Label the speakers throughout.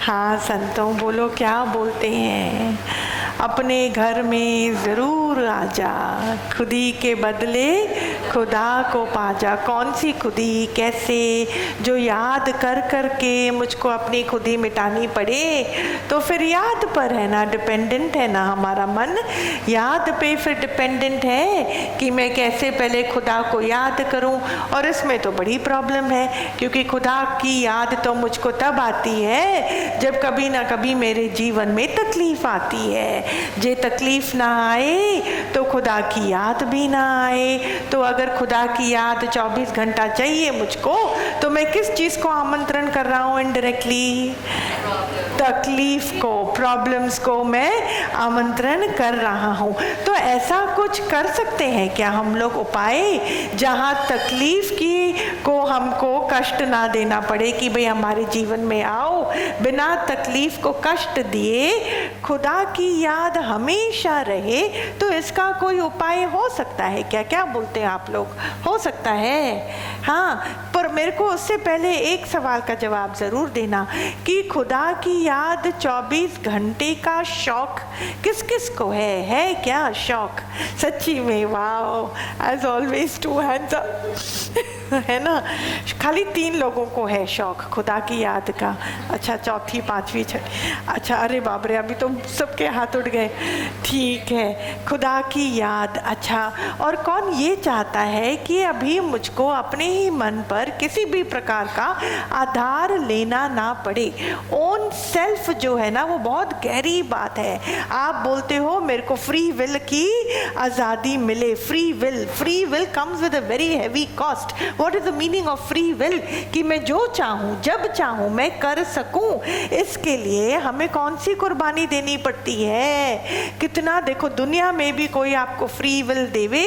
Speaker 1: हाँ संतों, बोलो क्या बोलते हैं। अपने घर में ज़रूर आजा, खुदी के बदले खुदा को पाजा। कौन सी खुदी, कैसे? जो याद कर कर के मुझको अपनी खुदी मिटानी पड़े तो फिर याद पर है ना डिपेंडेंट है ना हमारा मन, याद पे फिर डिपेंडेंट है कि मैं कैसे पहले खुदा को याद करूं। और इसमें तो बड़ी प्रॉब्लम है, क्योंकि खुदा की याद तो मुझको तब आती है जब कभी ना कभी मेरे जीवन में तकलीफ आती है। जे तकलीफ ना आए तो खुदा की याद भी ना आए। तो अगर खुदा की याद 24 घंटा चाहिए मुझको, तो मैं किस चीज़ को आमंत्रण कर रहा हूँ इनडायरेक्टली? तकलीफ को, प्रॉब्लम्स को मैं आमंत्रण कर रहा हूँ। तो ऐसा कुछ कर सकते हैं क्या हम लोग उपाय, जहाँ तकलीफ की को हमको कष्ट ना देना पड़े कि भाई हमारे जीवन में आओ, बिना तकलीफ को कष्ट दिए खुदा की याद हमेशा रहे। तो इसका कोई उपाय हो सकता है क्या? क्या बोलते हैं आप लोग, हो सकता है? हाँ, पर मेरे को उससे पहले एक सवाल का जवाब ज़रूर देना कि खुदा की याद 24 घंटे का शौक किस किस को है क्या शौक? सच्ची में वाह, as always two hands up है ना। खाली 3 लोगों को है शौक खुदा की याद का। अच्छा, चौथी पांचवी छठी, अच्छा, अरे बाप रे, अभी तो सबके हाथ उठ गए। ठीक है, खुदा की याद। अच्छा, और कौन ये चाहता है कि अभी मुझको अपने ही मन पर किसी भी प्रकार का आधार लेना ना पड़े? ओन सेल्फ जो है ना, वो बहुत गहरी बात है। आप बोलते हो मेरे को फ्री विल की आज़ादी मिले। Free will comes with a very heavy cost. What is the meaning of free will? कि मैं जो चाहूँ जब चाहूँ मैं कर सकूँ। इसके लिए हमें कौन सी कुर्बानी देनी पड़ती है? कितना, देखो दुनिया में भी कोई आपको फ्री विल देवे,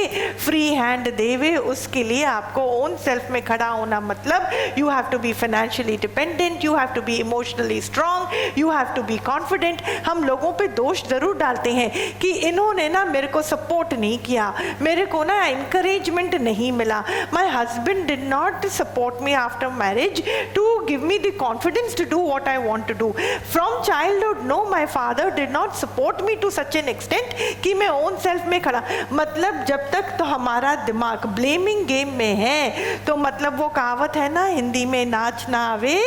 Speaker 1: फ्री हैंड देवे, उसके लिए आपको ओन सेल्फ में खड़ा होना, मतलब you have to be financially dependent, you have to be emotionally strong, you have to be confident. हम लोगों पे दोष जरूर डालते हैं कि इन्होंने ना मेरे को सपोर्ट नहीं किया, मेरे को ना encouragement नहीं मिला, my husband did not support me after marriage to give me the confidence to do what I want to do. From childhood, no, my father did not support me to such an extent कि मैं own self में खड़ा। मतलब जब तक तो हमारा दिमाग ब्लेमिंग गेम में है, तो मतलब वो कहावत है ना हिंदी में, नाच ना आवे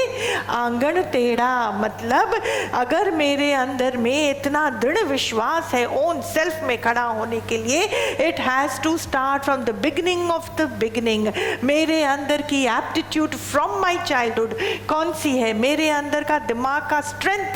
Speaker 1: आंगन टेढ़ा। मतलब अगर मेरे अंदर में इतना दृढ़ विश्वास है ओन सेल्फ में खड़ा होने के लिए, it has to start from the beginning of the beginning. मेरे अंदर की एप्टीट्यूड फ्रॉम माई चाइल्डहुड कौन सी है? मेरे अंदर का दिमाग का स्ट्रेंथ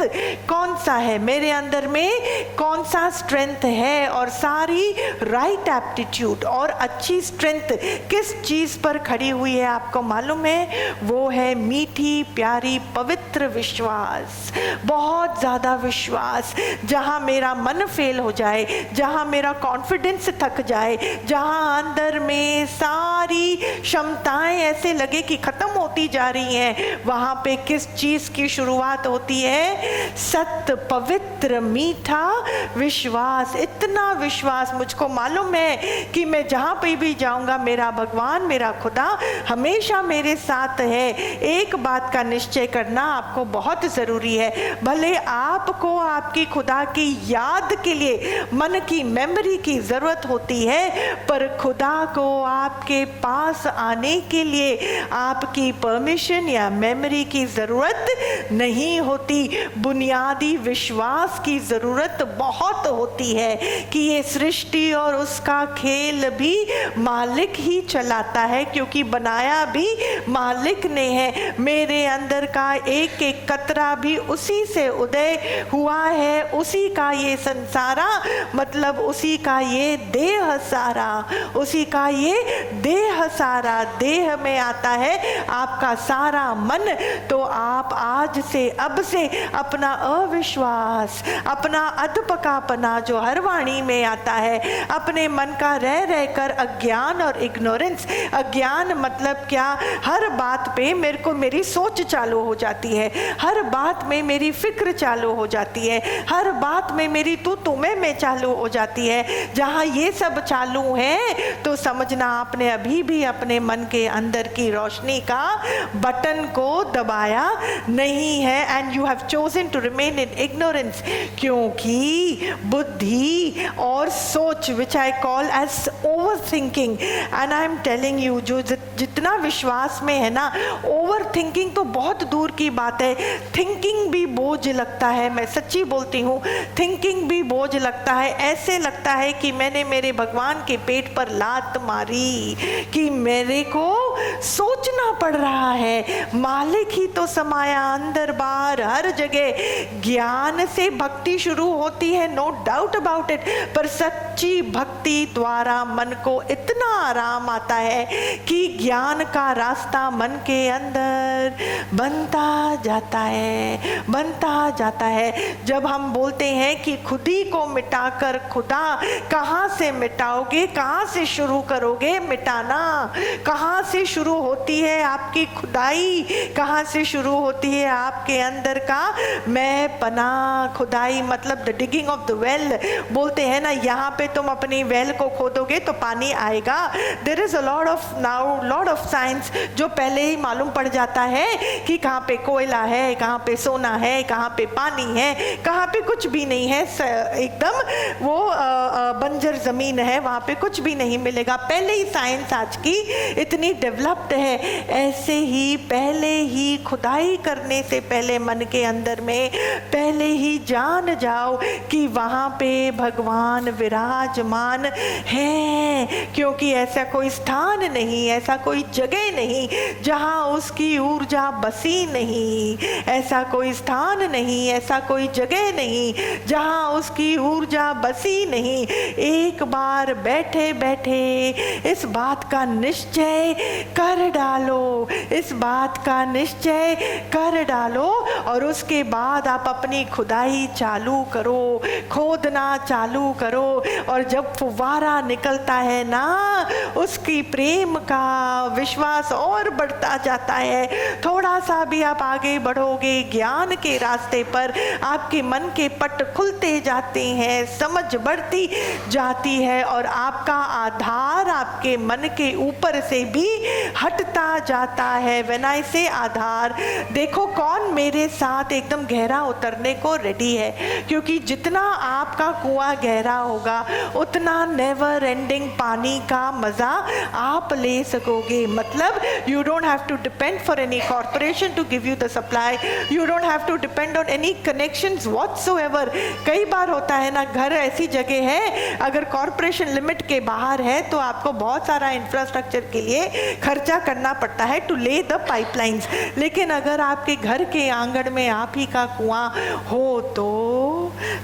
Speaker 1: कौन सा है? मेरे अंदर में कौन सा स्ट्रेंथ है? और सारी राइट एप्टीट्यूड और अच्छी स्ट्रेंथ किस चीज़ पर खड़ी हुई है आपको मालूम है? वो है मीठी प्यारी पवित्र विश्वास। बहुत ज़्यादा विश्वास। जहाँ मेरा मन फेल हो जाए, जहाँ मेरा कॉन्फिडेंस थक जाए, जहाँ अंदर में सारी क्षमताएं ऐसे लगे कि ख़त्म होती जा रही हैं, वहाँ पे किस चीज़ की शुरुआत होती है? सत्य पवित्र मीठा विश्वास। इतना विश्वास मुझको मालूम है कि मैं जहाँ पे भी जाऊँगा मेरा भगवान, मेरा खुदा हमेशा मेरे साथ है। एक बात का निश्चय करना आपको बहुत ज़रूरी है। भले आपको आपकी खुदा की याद के लिए मन की मेमोरी की ज़रूरत होती है, पर खुदा को आपके पास आने के लिए आपकी परमिशन या मेमोरी की ज़रूरत नहीं होती। बुनियादी विश्वास की ज़रूरत बहुत होती है कि ये सृष्टि और उसका खेल भी मालिक ही चलाता है, क्योंकि बनाया भी मालिक ने है। मेरे अंदर का एक एक कतरा भी उसी से उदय हुआ है, उसी का ये संसारा, मतलब उसी का ये देह सारा, उसी का ये देह सारा। देह में आता है आपका सारा मन। तो आप आज से, अब से अपना अविश्वास, अपना अधपकापना जो हर वाणी में आता है, अपने मन का रह रहकर अज्ञान और इग्नोरेंस। अज्ञान मतलब क्या? हर बात पे मेरे को मेरी सोच चालू हो जाती है, हर बात में मेरी फिक्र चालू हो जाती है, हर बात में मेरी तू तुम्हें में चालू हो जाती है। जहाँ ये सब चालू है तो समझना आपने अभी भी अपने मन के अंदर की रोशनी का बटन को दबाया नहीं है, and you have chosen to remain in ignorance, क्योंकि बुद्धि और सोच which I call as over thinking, and I am telling you, जो जितना विश्वास में है ना, ओवर थिंकिंग तो बहुत दूर की बात है, थिंकिंग भी बोझ लगता है, मैं सच्ची बोलती हूँ, थिंकिंग भी बोझ लगता है। ऐसे लगता है कि मैंने मेरे भगवान के पेट पर लात मारी कि मेरे को सोचना पड़ रहा है, मालिक ही तो समाया अंदर बाहर हर जगह। ज्ञान से भक्ति शुरू होती है, नो डाउट अबाउट इट, पर सच्ची भक्ति द्वारा मन को इतना आराम आता है कि ज्ञान का रास्ता मन के अंदर बनता जाता है, बनता जाता है। जब हम बोलते हैं कि खुदी को मिटाकर खुदा, कहाँ से मिटाओगे, कहाँ से शुरू करोगे मिटाना, कहाँ से शुरू होती है आपकी खुदाई, कहाँ से शुरू होती है आपके अंदर का मैं पना। खुदाई मतलब the digging of the well, बोलते हैं ना, यहाँ पे तुम अपनी वेल को खोदोगे तो पानी आएगा। There is a lot of science जो पहले ही मालूम पड़ जाता है कि कहाँ पे कोयला है, कहाँ पे सोना है, कहाँ पे पानी है, कहाँ पे कुछ भी नहीं है, एकदम वो बंजर जमीन है, वहाँ पे कुछ भी नहीं मिलेगा। पहले ही साइंस आज की इतनी डेवलप्ड है। ऐसे ही पहले ही खुदाई करने से पहले मन के अंदर में पहले ही जान जाओ कि वहाँ पे भगवान विराजमान है, क्योंकि ऐसा कोई स्थान नहीं, ऐसा कोई जगह नहीं जहाँ उसकी ऊर्जा बसी नहीं, ऐसा कोई स्थान नहीं, ऐसा कोई जगह नहीं जहाँ उसकी ऊर्जा बसी नहीं। एक बार बैठे बैठे इस बात का निश्चय कर डालो, इस बात का निश्चय कर डालो, और उसके बाद आप अपनी खुदाई चालू करो, खोदना चालू करो। और जब फुवारा निकलता है ना, उसकी प्रेम का विश्वास और बढ़ता जाता है। थोड़ा सा भी आप आगे बढ़ोगे ज्ञान के रास्ते पर, आपके मन के पट खुलते जाते हैं, समझ बढ़ती जाती है, और आपका आधार आपके मन के ऊपर से भी हटता जाता है। व्हेन आई से आधार, देखो कौन मेरे साथ एकदम गहरा उतरने को रेडी है, क्योंकि जितना आपका कुआं गहरा होगा उतना नेवर एंडिंग पानी का मजा आप ले सकोगे। मतलब you don't have to depend for any corporation to give you the supply, you don't have to depend on any connections whatsoever. कई बार होता है ना, घर ऐसी जगह है अगर कॉर्पोरेशन लिमिट के बाहर है तो आपको बहुत सारा इंफ्रास्ट्रक्चर के लिए खर्चा करना पड़ता है टू ले द पाइपलाइंस, लेकिन अगर आपके घर के आंगन में आप ही का कुआं हो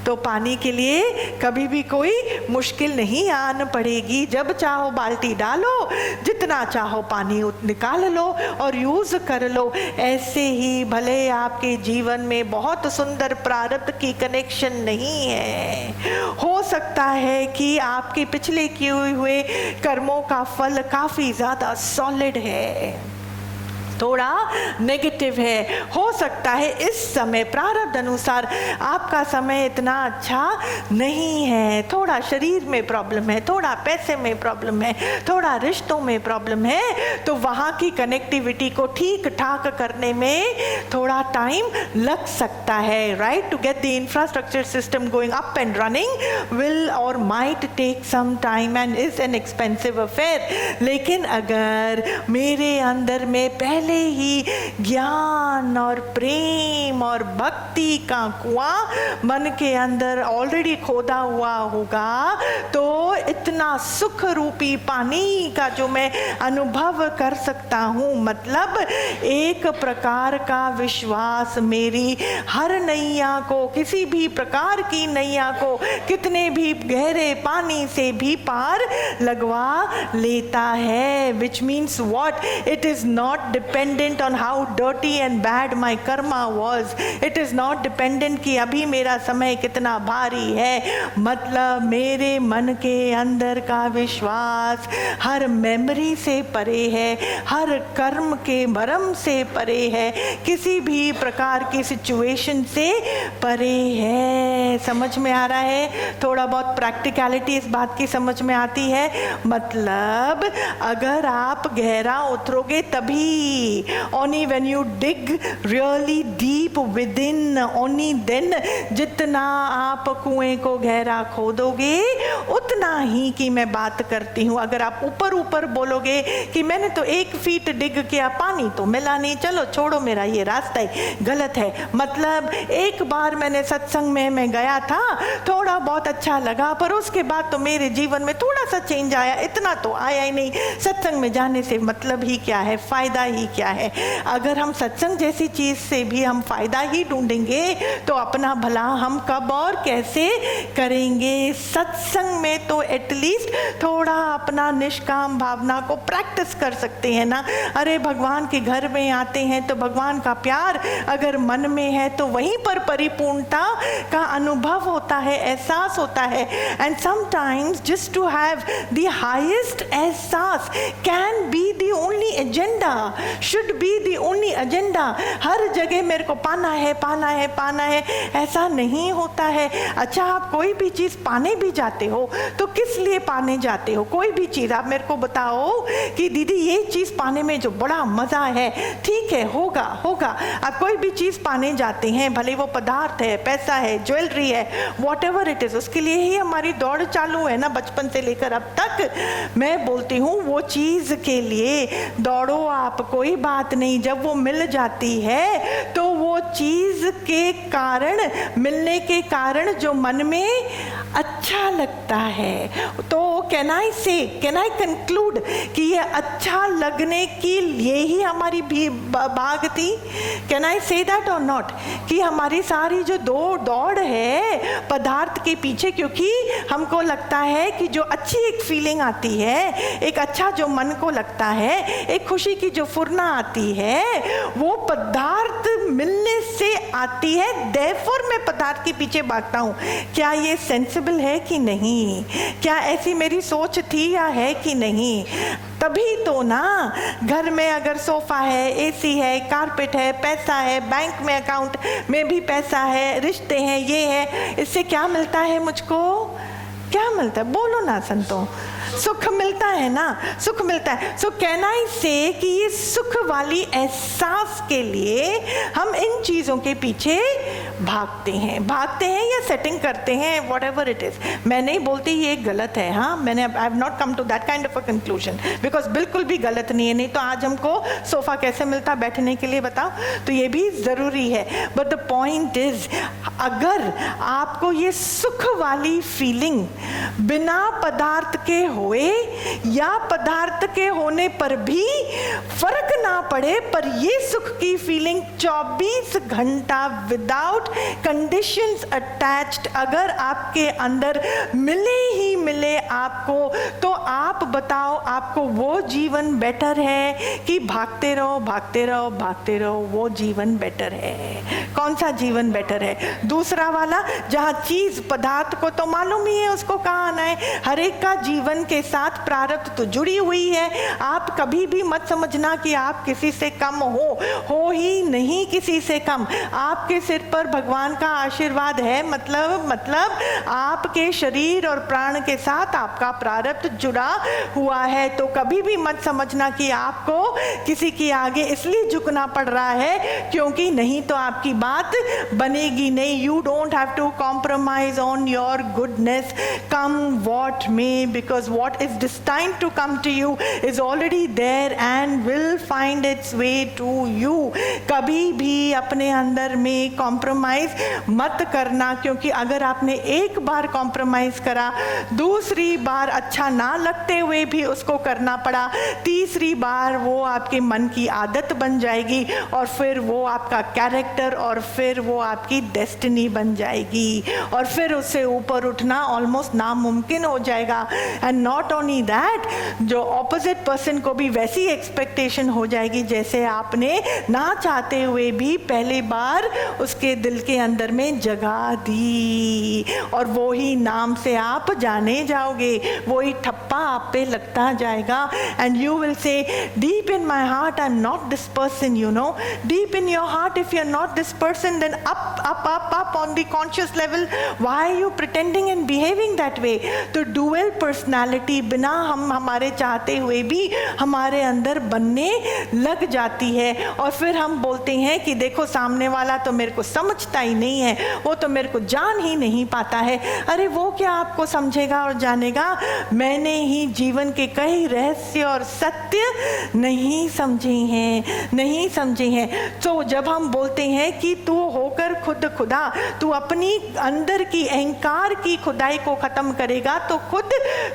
Speaker 1: तो पानी के लिए कभी भी कोई मुश्किल नहीं आन पड़ेगी। जब चाहो बाल्टी डालो, जितना चाहो पानी निकाल लो और यूज कर लो। ऐसे ही भले आपके जीवन में बहुत सुंदर प्रारब्ध की कनेक्शन नहीं है, हो सकता है कि आपके पिछले किए हुए कर्मों का फल काफी ज्यादा सॉलिड है, थोड़ा नेगेटिव है, हो सकता है इस समय प्रारब्ध अनुसार आपका समय इतना अच्छा नहीं है, थोड़ा शरीर में प्रॉब्लम है, थोड़ा पैसे में प्रॉब्लम है, थोड़ा रिश्तों में प्रॉब्लम है, तो वहाँ की कनेक्टिविटी को ठीक ठाक करने में थोड़ा टाइम लग सकता है। Right, to get the infrastructure system going up and running will or might take some time and is an expensive affair. लेकिन अगर मेरे अंदर में पहले ही ज्ञान और प्रेम और भक्ति का कुआं मन के अंदर ऑलरेडी खोदा हुआ होगा, तो इतना सुख रूपी पानी का जो मैं अनुभव कर सकता हूँ, मतलब एक प्रकार का विश्वास मेरी हर नैया को, किसी भी प्रकार की नैया को कितने भी गहरे पानी से भी पार लगवा लेता है। Which means what, it is not dependent dependent on how dirty and bad my karma was. It is not dependent कि अभी मेरा समय कितना भारी है, मतलब मेरे मन के अंदर का विश्वास हर मेमोरी से परे है, हर कर्म के भरम से परे है, किसी भी प्रकार की सिचुएशन से परे है। समझ में आ रहा है? थोड़ा बहुत प्रैक्टिकलिटी इस बात की समझ में आती है। मतलब अगर आप गहरा उतरोगे तभी, only when you dig really deep within, only then, जितना आप कुएं को गहरा खोदोगे उतना ही की मैं बात करती हूँ। अगर आप ऊपर ऊपर बोलोगे कि मैंने तो 1 फीट डिग किया, पानी तो मिला नहीं, चलो छोड़ो मेरा ये रास्ता ही गलत है। मतलब एक बार मैंने सत्संग में मैं गया था, थोड़ा बहुत अच्छा लगा, पर उसके बाद तो मेरे जीवन में थोड़ा सा चेंज आया, इतना तो आया ही नहीं। सत्संग में जाने से मतलब ही क्या है, फायदा ही क्या है? अगर हम सत्संग जैसी चीज से भी हम फायदा ही ढूंढेंगे तो अपना भला हम कब और कैसे करेंगे? सत्संग में तो एटलीस्ट थोड़ा अपना निष्काम भावना को प्रैक्टिस कर सकते हैं ना। अरे भगवान के घर में आते हैं तो भगवान का प्यार अगर मन में है तो वहीं पर परिपूर्णता का अनुभव होता है, एहसास होता है। And sometimes just to have the highest एहसास can be the only agenda, should be the only agenda. हर जगह मेरे को पाना है, पाना है, पाना है, ऐसा नहीं होता है। अच्छा, आप कोई भी चीज़ पाने भी जाते हो तो किस लिए पाने जाते हो? कोई भी चीज़ आप मेरे को बताओ कि दीदी ये चीज़ पाने में जो बड़ा मज़ा है, ठीक है, होगा होगा। आप कोई भी चीज़ पाने जाते हैं, भले वो पदार्थ है, पैसा है, ज्वेलरी है, वॉट एवर इट इज़, उसके लिए ही हमारी दौड़ चालू है ना, बचपन से लेकर अब तक। मैं बोलती हूँ वो चीज़ के लिए दौड़ो आप, कोई बात नहीं। जब वो मिल जाती है तो वो चीज़ के कारण, मिलने के कारण जो मन में अच्छा लगता है, तो कैन आई कंक्लूड कि ये अच्छा लगने के लिए ही हमारी भी भाग थी? कैन आई से दैट और नॉट? कि हमारी सारी जो दौड़ है पदार्थ के पीछे, क्योंकि हमको लगता है कि जो अच्छी एक फीलिंग आती है, एक अच्छा जो मन को लगता है, एक खुशी की जो फुरना आती है, वो पदार्थ मिलने से आती है। देयरफॉर मैं पदार्थ के पीछे भागता हूँ। क्या ये सेंसिबल है कि नहीं? क्या ऐसी मेरी सोच थी या है कि नहीं? तभी तो ना घर में अगर सोफा है, एसी है, कारपेट है, पैसा है, बैंक में अकाउंट में भी पैसा है, रिश्ते हैं, ये है, इससे क्या मिलता है मुझको? क्या मिलता है? बोलो ना संतों। सुख मिलता है ना, सुख मिलता है। सो कैन आई से कि ये सुख वाली एहसास के लिए हम इन चीज़ों के पीछे भागते हैं या सेटिंग करते हैं, वॉट एवर इट इज़। मैं नहीं बोलती ये गलत है, हाँ, मैंने I have not come to that kind of a conclusion, because बिल्कुल भी गलत नहीं है। नहीं तो आज हमको सोफ़ा कैसे मिलता बैठने के लिए, बताओ? तो ये भी ज़रूरी है। बट द पॉइंट इज़, अगर आपको ये सुख वाली फीलिंग बिना पदार्थ के होए या पदार्थ के होने पर भी फर्क ना पड़े, पर ये सुख की फीलिंग 24 घंटा विदाउट कंडीशंस अटैच्ड अगर आपके अंदर मिले ही मिले आपको, तो आप बताओ आपको वो जीवन बेटर है कि भागते रहो भागते रहो भागते रहो? वो जीवन बेटर है। कौन सा जीवन बेटर है? दूसरा वाला, जहाँ चीज पदार्थ को तो मालूम ही है उसको कहाँ आना है। हर एक का जीवन के साथ प्रारब्ध तो जुड़ी हुई है। आप कभी भी मत समझना कि आप किसी से कम हो ही नहीं किसी से कम। आपके सिर पर भगवान का आशीर्वाद है, मतलब आपके शरीर और प्राण के साथ आपका प्रारब्ध जुड़ा हुआ है। तो कभी भी मत समझना कि आपको किसी के आगे इसलिए झुकना पड़ रहा है क्योंकि नहीं तो आपकी बात बनेगी नहीं। You don't have to compromise on your goodness, come what may, because what is destined to come to you is already there and will find its way to you. कभी भी अपने अंदर में कॉम्प्रोमाइज मत करना, क्योंकि अगर आपने एक बार कॉम्प्रोमाइज करा, दूसरी बार अच्छा ना लगते हुए भी उसको करना पड़ा, तीसरी बार वो आपके मन की आदत बन जाएगी और फिर वो आपका कैरेक्टर और और फिर वो आपकी डेस्टिनी बन जाएगी और फिर उससे ऊपर उठना ऑलमोस्ट नामुमकिन हो जाएगा। एंड नॉट ओनली दैट, जो ऑपोजिट पर्सन को भी वैसी एक्सपेक्टेशन हो जाएगी जैसे आपने ना चाहते हुए भी पहली बार उसके दिल के अंदर में जगह दी, और वो ही नाम से आप जाने जाओगे, वो ही ठप्पा आप पे लगता जाएगा। And you will say deep in my heart I am not this person, you know, deep in your heart if you are not this person, then up up up up on the conscious level why are you pretending and behaving that way. तो dual personality बिना हम हमारे चाहते हुए भी हमारे अंदर बनने लग जाती है, और फिर हम बोलते हैं कि देखो सामने वाला तो मेरे को समझता ही नहीं है, वो तो मेरे को जान ही नहीं पाता है। अरे वो क्या आपको समझेगा और जानेगा? मैंने ही जीवन के कई रहस्य और सत्य नहीं समझे हैं। तो जब हम बोलते हैं कि तू होकर खुद खुदा, तू अपनी अंदर की अहंकार की खुदाई को खत्म करेगा तो खुद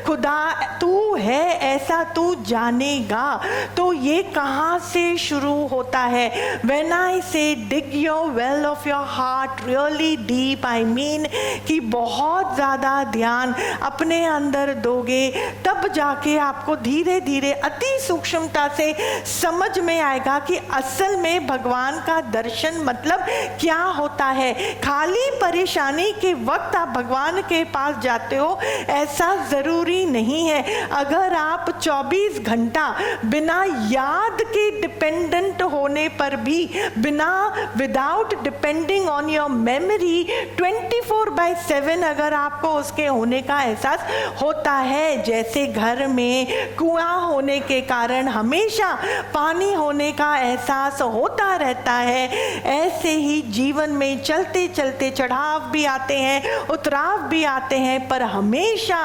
Speaker 1: खुदा तू है ऐसा तू जानेगा। तो ये कहाँ से शुरू होता है? When I say dig your well of your heart really deep, I mean कि बहुत ज़्यादा ध्यान अपने अंदर दोगे तब जाके आपको धीरे धीरे अति सूक्ष्मता से समझ में आएगा कि असल में भगवान का दर्शन मतलब क्या होता है। खाली परेशानी के वक्त आप भगवान के पास जाते हो ऐसा ज़रूरी नहीं है। अगर आप 24 घंटा बिना याद के डिपेंडेंट होने पर भी, without depending on your memory 24/7 अगर आपको उसके होने का एहसास होता है, जैसे घर में कुआं होने के कारण हमेशा पानी होने का एहसास होता रहता है, ऐसे ही जीवन में चलते चलते चढ़ाव भी आते हैं, उतराव भी आते हैं, पर हमेशा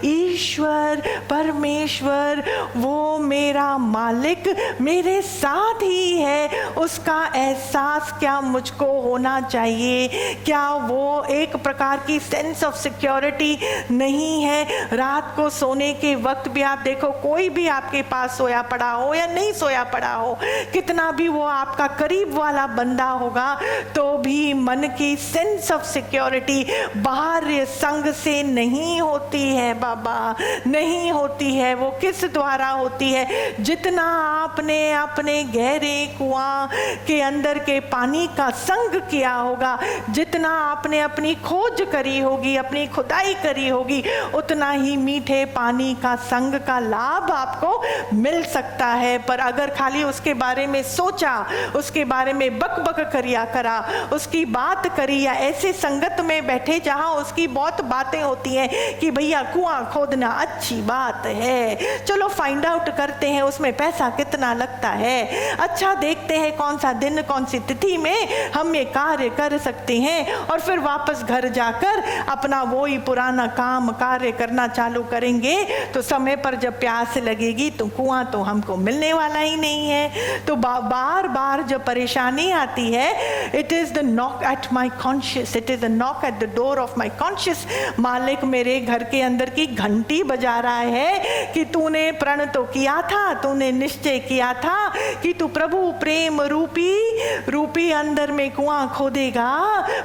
Speaker 1: ईश्वर परमेश्वर वो मेरा मालिक मेरे साथ ही है, उसका एहसास क्या मुझको होना चाहिए? क्या वो एक प्रकार की सेंस ऑफ सिक्योरिटी नहीं है? रात को सोने के वक्त भी आप देखो, कोई भी आपके पास सोया पड़ा हो या नहीं सोया पड़ा हो, कितना भी वो आपका करीब वाला बंदा होगा, तो भी मन की सेंस ऑफ सिक्योरिटी बाहर संग से नहीं होती है बाबा, नहीं होती है। वो किस द्वारा होती है? जितना आपने अपने गहरे कुआं के अंदर के पानी का संग किया होगा, जितना आपने अपनी खोज करी होगी, अपनी खुदाई करी होगी, उतना ही मीठे पानी का संग का लाभ आपको मिल सकता है। पर अगर खाली उसके बारे में सोचा, उसके बारे में बक बक करा, उसकी बात करी, या ऐसे संगत में बैठे जहां उसकी बहुत बातें होती हैं कि भैया कुआं खोदना अच्छी बात है, चलो फाइंड आउट करते हैं उसमें पैसा कितना लगता है, अच्छा देखते हैं कौन सा दिन कौन सी तिथि में हम ये कार्य कर सकते हैं, और फिर वापस घर जाकर अपना वो ही पुराना काम कार्य करना चालू करेंगे, तो समय पर जब प्यास लगेगी तो कुआं तो हमको मिलने वाला ही नहीं है। तो बार बार जब परेशानी आती है, it is the knock at my conscious, it is the knock at the door of my conscious. मालिक मेरे घर के अंदर की घंटी बजा रहा है कि तूने प्रण तो किया था, तूने निश्चय किया था कि तू प्रभु प्रेम रूपी अंदर में कुआं खोदेगा,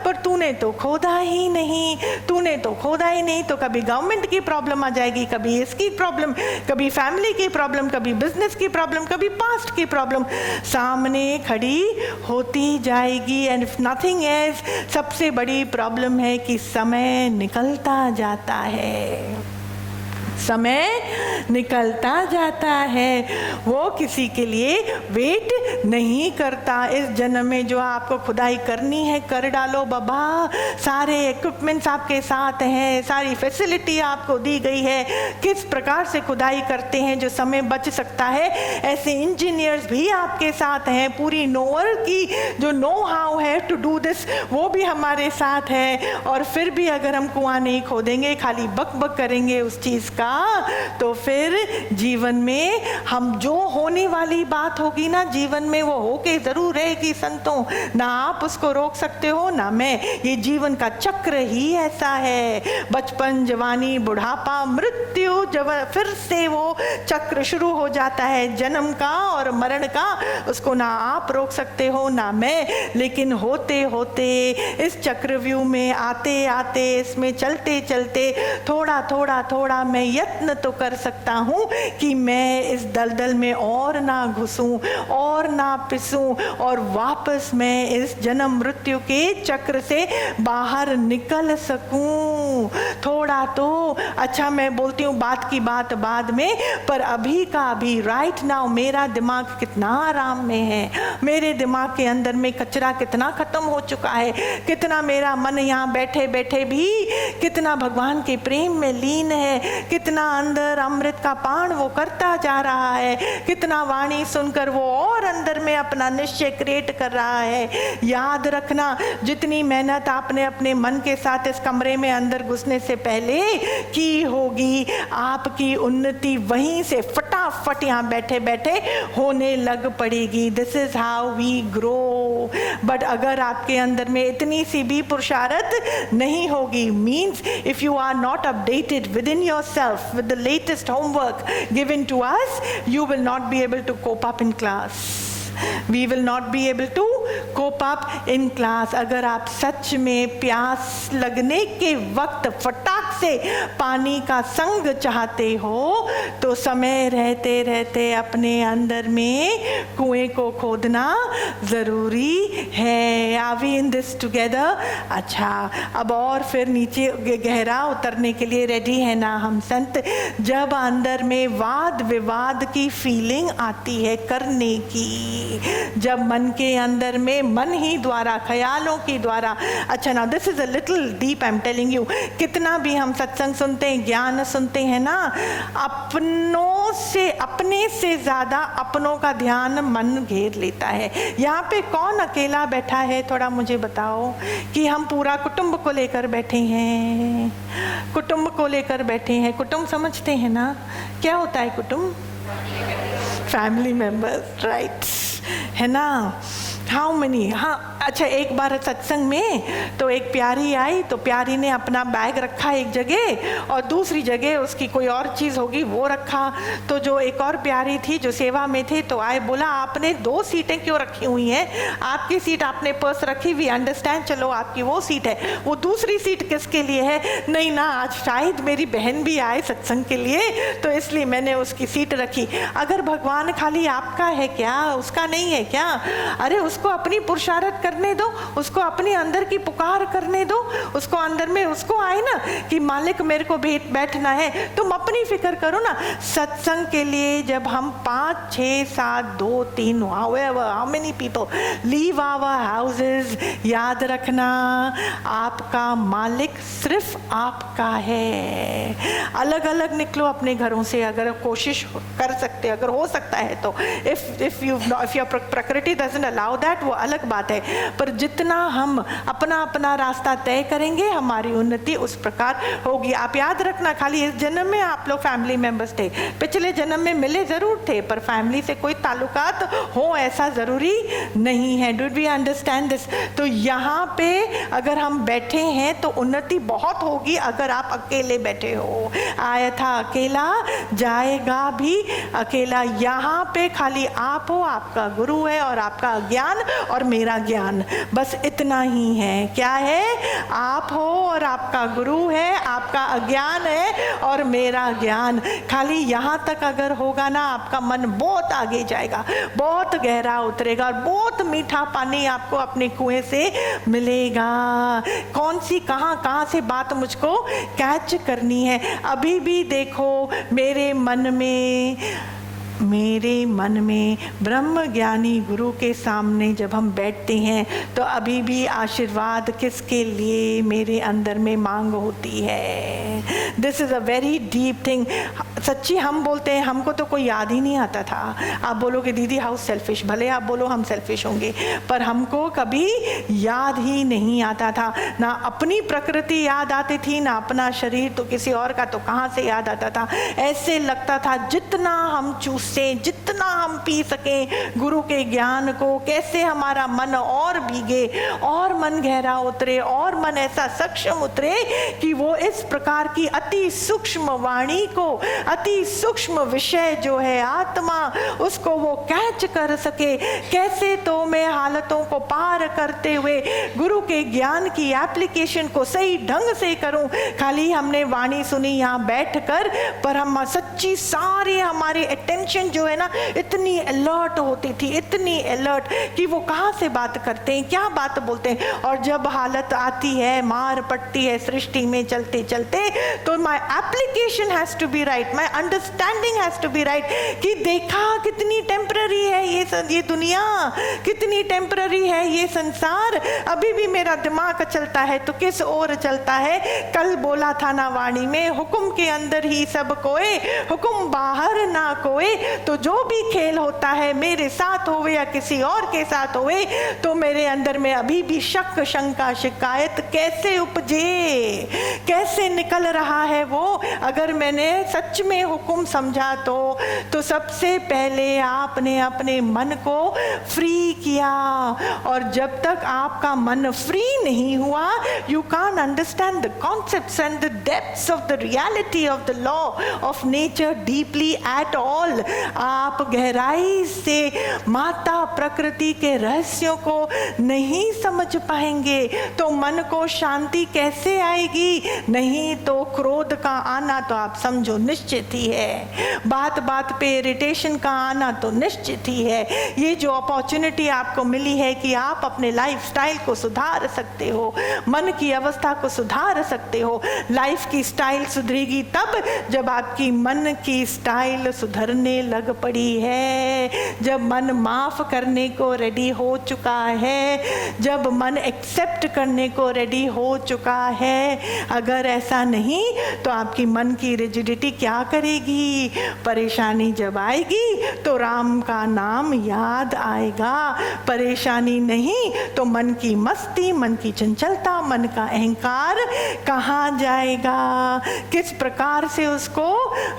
Speaker 1: पर तूने तो खोदा ही नहीं, तो कभी गवर्नमेंट की प्रॉब्लम आ जाएगी, कभी इसकी प्रॉब्लम, कभी फैमिली की प्रॉब्लम, कभी बिजनेस की प्रॉब्लम, कभी पास्ट की प्रॉब्लम सामने खड़ी होती जाएगी। एंड इफ नथिंग एल्स, सबसे बड़ी प्रॉब्लम है कि समय निकलता जाता है, समय निकलता जाता है, वो किसी के लिए वेट नहीं करता। इस जन्म में जो आपको खुदाई करनी है कर डालो बाबा, सारे इक्विपमेंट्स आपके साथ हैं, सारी फैसिलिटी आपको दी गई है, किस प्रकार से खुदाई करते हैं जो समय बच सकता है, ऐसे इंजीनियर्स भी आपके साथ हैं, पूरी नोअर की जो नो हाउ है टू डू दिस वो भी हमारे साथ है। और फिर भी अगर हम कुआं नहीं खोदेंगे, खाली बक बक करेंगे उस चीज़ का, जाऊंगा तो फिर जीवन में हम जो होने वाली बात होगी ना जीवन में वो होके जरूर रहेगी संतों। ना आप उसको रोक सकते हो ना मैं। ये जीवन का चक्र ही ऐसा है, बचपन, जवानी, बुढ़ापा, मृत्यु, जब फिर से वो चक्र शुरू हो जाता है जन्म का और मरण का। उसको ना आप रोक सकते हो ना मैं, लेकिन होते होते इस चक्रव्यूह में आते आते इसमें चलते चलते थोड़ा थोड़ा थोड़ा मैं यत्न तो कर सकता हूँ कि मैं इस दलदल में और ना घुसूं और ना पिसूं और वापस मैं इस जन्म मृत्यु के चक्र से बाहर निकल सकूं। थोड़ा तो अच्छा, मैं बोलती हूँ बात की बात बाद में, पर अभी का अभी राइट नाउ मेरा दिमाग कितना आराम में है, मेरे दिमाग के अंदर में कचरा कितना खत्म हो चुका है, कितना मेरा मन यहाँ बैठे बैठे भी कितना भगवान के प्रेम में लीन है, कितना अंदर अमृत का पान वो करता जा रहा है, कितना वाणी सुनकर वो और अंदर में अपना निश्चय क्रिएट कर रहा है। याद रखना, जितनी मेहनत आपने अपने मन के साथ इस कमरे में अंदर घुसने से पहले की होगी, आपकी उन्नति वहीं से फटाफट यहाँ बैठे बैठे होने लग पड़ेगी। This is how we grow. But अगर आपके अंदर में इतनी सी भी पुरुषार्थ नहीं होगी, means if you are not updated with in your self with the latest homework given to us, you will not be able to cope up in class. We will not be able to cope up in class. अगर आप सच में प्यास लगने के वक्त फटाक से पानी का संग चाहते हो तो समय रहते रहते अपने अंदर में कुएं को खोदना ज़रूरी है। Are we in this together? अच्छा, अब और फिर नीचे गहरा उतरने के लिए रेडी है ना हम संत? जब अंदर में वाद विवाद की फीलिंग आती है करने की, जब मन के अंदर में मन ही द्वारा, ख्यालों की द्वारा, अच्छा ना this is a little deep, I am telling you, कितना भी हम सत्संग सुनते हैं, ज्ञान सुनते हैं ना, अपनों से, अपने से ज्यादा अपनों का ध्यान मन घेर लेता है। यहाँ पे कौन अकेला बैठा है, थोड़ा मुझे बताओ, कि हम पूरा कुटुंब को लेकर बैठे हैं, कुटुंब को लेकर बैठे हैं। कुटुंब समझते हैं ना, क्या होता है कुटुंब? फैमिली मेंबर्स, राइट, है ना? हाउ मनी, हाँ अच्छा, एक बार सत्संग में तो एक प्यारी आई, तो प्यारी ने अपना बैग रखा एक जगह और दूसरी जगह उसकी कोई और चीज़ होगी वो रखा। तो जो एक और प्यारी थी जो सेवा में थे तो आए, बोला आपने 2 सीटें क्यों रखी हुई हैं? आपकी सीट आपने पर्स रखी, वी अंडरस्टैंड, चलो आपकी वो सीट है, वो दूसरी सीट किसके लिए है? नहीं ना, आज शायद मेरी बहन भी आए सत्संग के लिए तो इसलिए मैंने उसकी सीट रखी। अगर भगवान खाली आपका है क्या, उसका नहीं है क्या? अरे उसको अपनी पुरुषार्थ करने दो, उसको अपने अंदर की पुकार करने दो, उसको अंदर में उसको आए ना कि मालिक मेरे को बैठना है, तुम अपनी फिक्र करो ना। सत्संग के लिए जब हम 5, 6, 7, 2, 3 how many people live our houses, याद रखना आपका मालिक सिर्फ आपका है। अलग अलग निकलो अपने घरों से, अगर कोशिश कर सकते, अगर हो सकता है तो। इफ योर प्रकृति डजंट अलाउ दैट, वो अलग बात है, पर जितना हम अपना अपना रास्ता तय करेंगे हमारी उन्नति उस प्रकार होगी। आप याद रखना, खाली इस जन्म में आप लोग फैमिली मेंबर्स थे, पिछले जन्म में मिले जरूर थे, पर फैमिली से कोई ताल्लुकात हो ऐसा जरूरी नहीं है। Do we understand this? तो यहाँ पे अगर हम बैठे हैं तो उन्नति बहुत होगी। अगर आप अकेले बैठे हो, आया था अकेला जाएगा भी अकेला। यहाँ पे खाली आप हो, आपका गुरु है और आपका ज्ञान और मेरा ज्ञान, बस इतना ही है। क्या है? आप हो और आपका गुरु है, आपका अज्ञान है और मेरा ज्ञान। खाली यहाँ तक अगर होगा ना, आपका मन बहुत आगे जाएगा, बहुत गहरा उतरेगा और बहुत मीठा पानी आपको अपने कुएं से मिलेगा। कौन सी कहाँ से बात मुझको कैच करनी है? अभी भी देखो मेरे मन में मेरे मन में ब्रह्म ज्ञानी गुरु के सामने जब हम बैठते हैं तो अभी भी आशीर्वाद किसके लिए मेरे अंदर में मांग होती है। This is a very deep thing. सच्ची हम बोलते हैं हमको तो कोई याद ही नहीं आता था। आप बोलोगे दीदी हाउ सेल्फिश, भले आप बोलो हम सेल्फिश होंगे, पर हमको कभी याद ही नहीं आता था। ना अपनी प्रकृति याद आती थी, ना अपना शरीर, तो किसी और का तो कहाँ से याद आता था। ऐसे लगता था जितना हम चूसे, जितना हम पी सकें गुरु के ज्ञान को, कैसे हमारा मन और भीगे और मन गहरा उतरे और मन ऐसा सक्षम उतरे कि वो इस प्रकार की अति सूक्ष्म वाणी को, अति सूक्ष्म विषय जो है आत्मा, उसको वो कैच कर सके। कैसे तो मैं हालतों को पार करते हुए गुरु के ज्ञान की एप्लीकेशन को सही ढंग से करूं। खाली हमने वाणी सुनी यहाँ बैठकर, पर हम सच्ची सारे हमारे अटेंशन जो है ना इतनी अलर्ट होती थी, इतनी अलर्ट कि वो कहाँ से बात करते हैं, क्या बात बोलते हैं। और जब हालत आती है, मार पड़ती है सृष्टि में चलते चलते, तो my application has to be right, my understanding has to be right कि देखा कितनी टेम्पररी है ये दुनिया, कितनी टेम्पररी है ये संसार। अभी भी मेरा दिमाग चलता है तो किस ओर चलता है। कल बोला था ना वाणी में, हुक्म के अंदर ही सब कोए, हुक्म बाहर ना कोए। तो जो भी खेल होता है मेरे साथ होवे या किसी और के साथ होवे, तो मेरे अंदर में अभी भी शक, शंका, शिकायत कैसे उपजे, कैसे निकल रहा है वो। अगर मैंने सच में हुक्म समझा तो सबसे पहले आपने अपने मन को फ्री किया। और जब तक आपका मन फ्री नहीं हुआ, you can't understand the concepts and the depths of the reality of the law of nature deeply at all. आप गहराई से माता प्रकृति के रहस्यों को नहीं समझ पाएंगे तो मन को शांति कैसे आएगी। नहीं तो क्रोध का आना तो आप समझो निश्चित ही है, बात बात पे इरिटेशन का आना तो निश्चित ही है। ये जो अपॉर्चुनिटी आपको मिली है कि आप अपने लाइफस्टाइल को सुधार सकते हो, मन की अवस्था को सुधार सकते हो। लाइफ की स्टाइल सुधरेगी तब जब आपकी मन की स्टाइल सुधरने लग पड़ी है, जब मन माफ करने को रेडी हो चुका है, जब मन एक्सेप्ट करने को रेडी हो चुका है। अगर ऐसा नहीं तो आपकी मन की रिजिडिटी क्या करेगी। परेशानी जब आएगी तो राम का नाम याद आएगा, परेशानी नहीं तो मन की मस्ती, मन की चंचलता, मन का अहंकार कहाँ जाएगा। किस प्रकार से उसको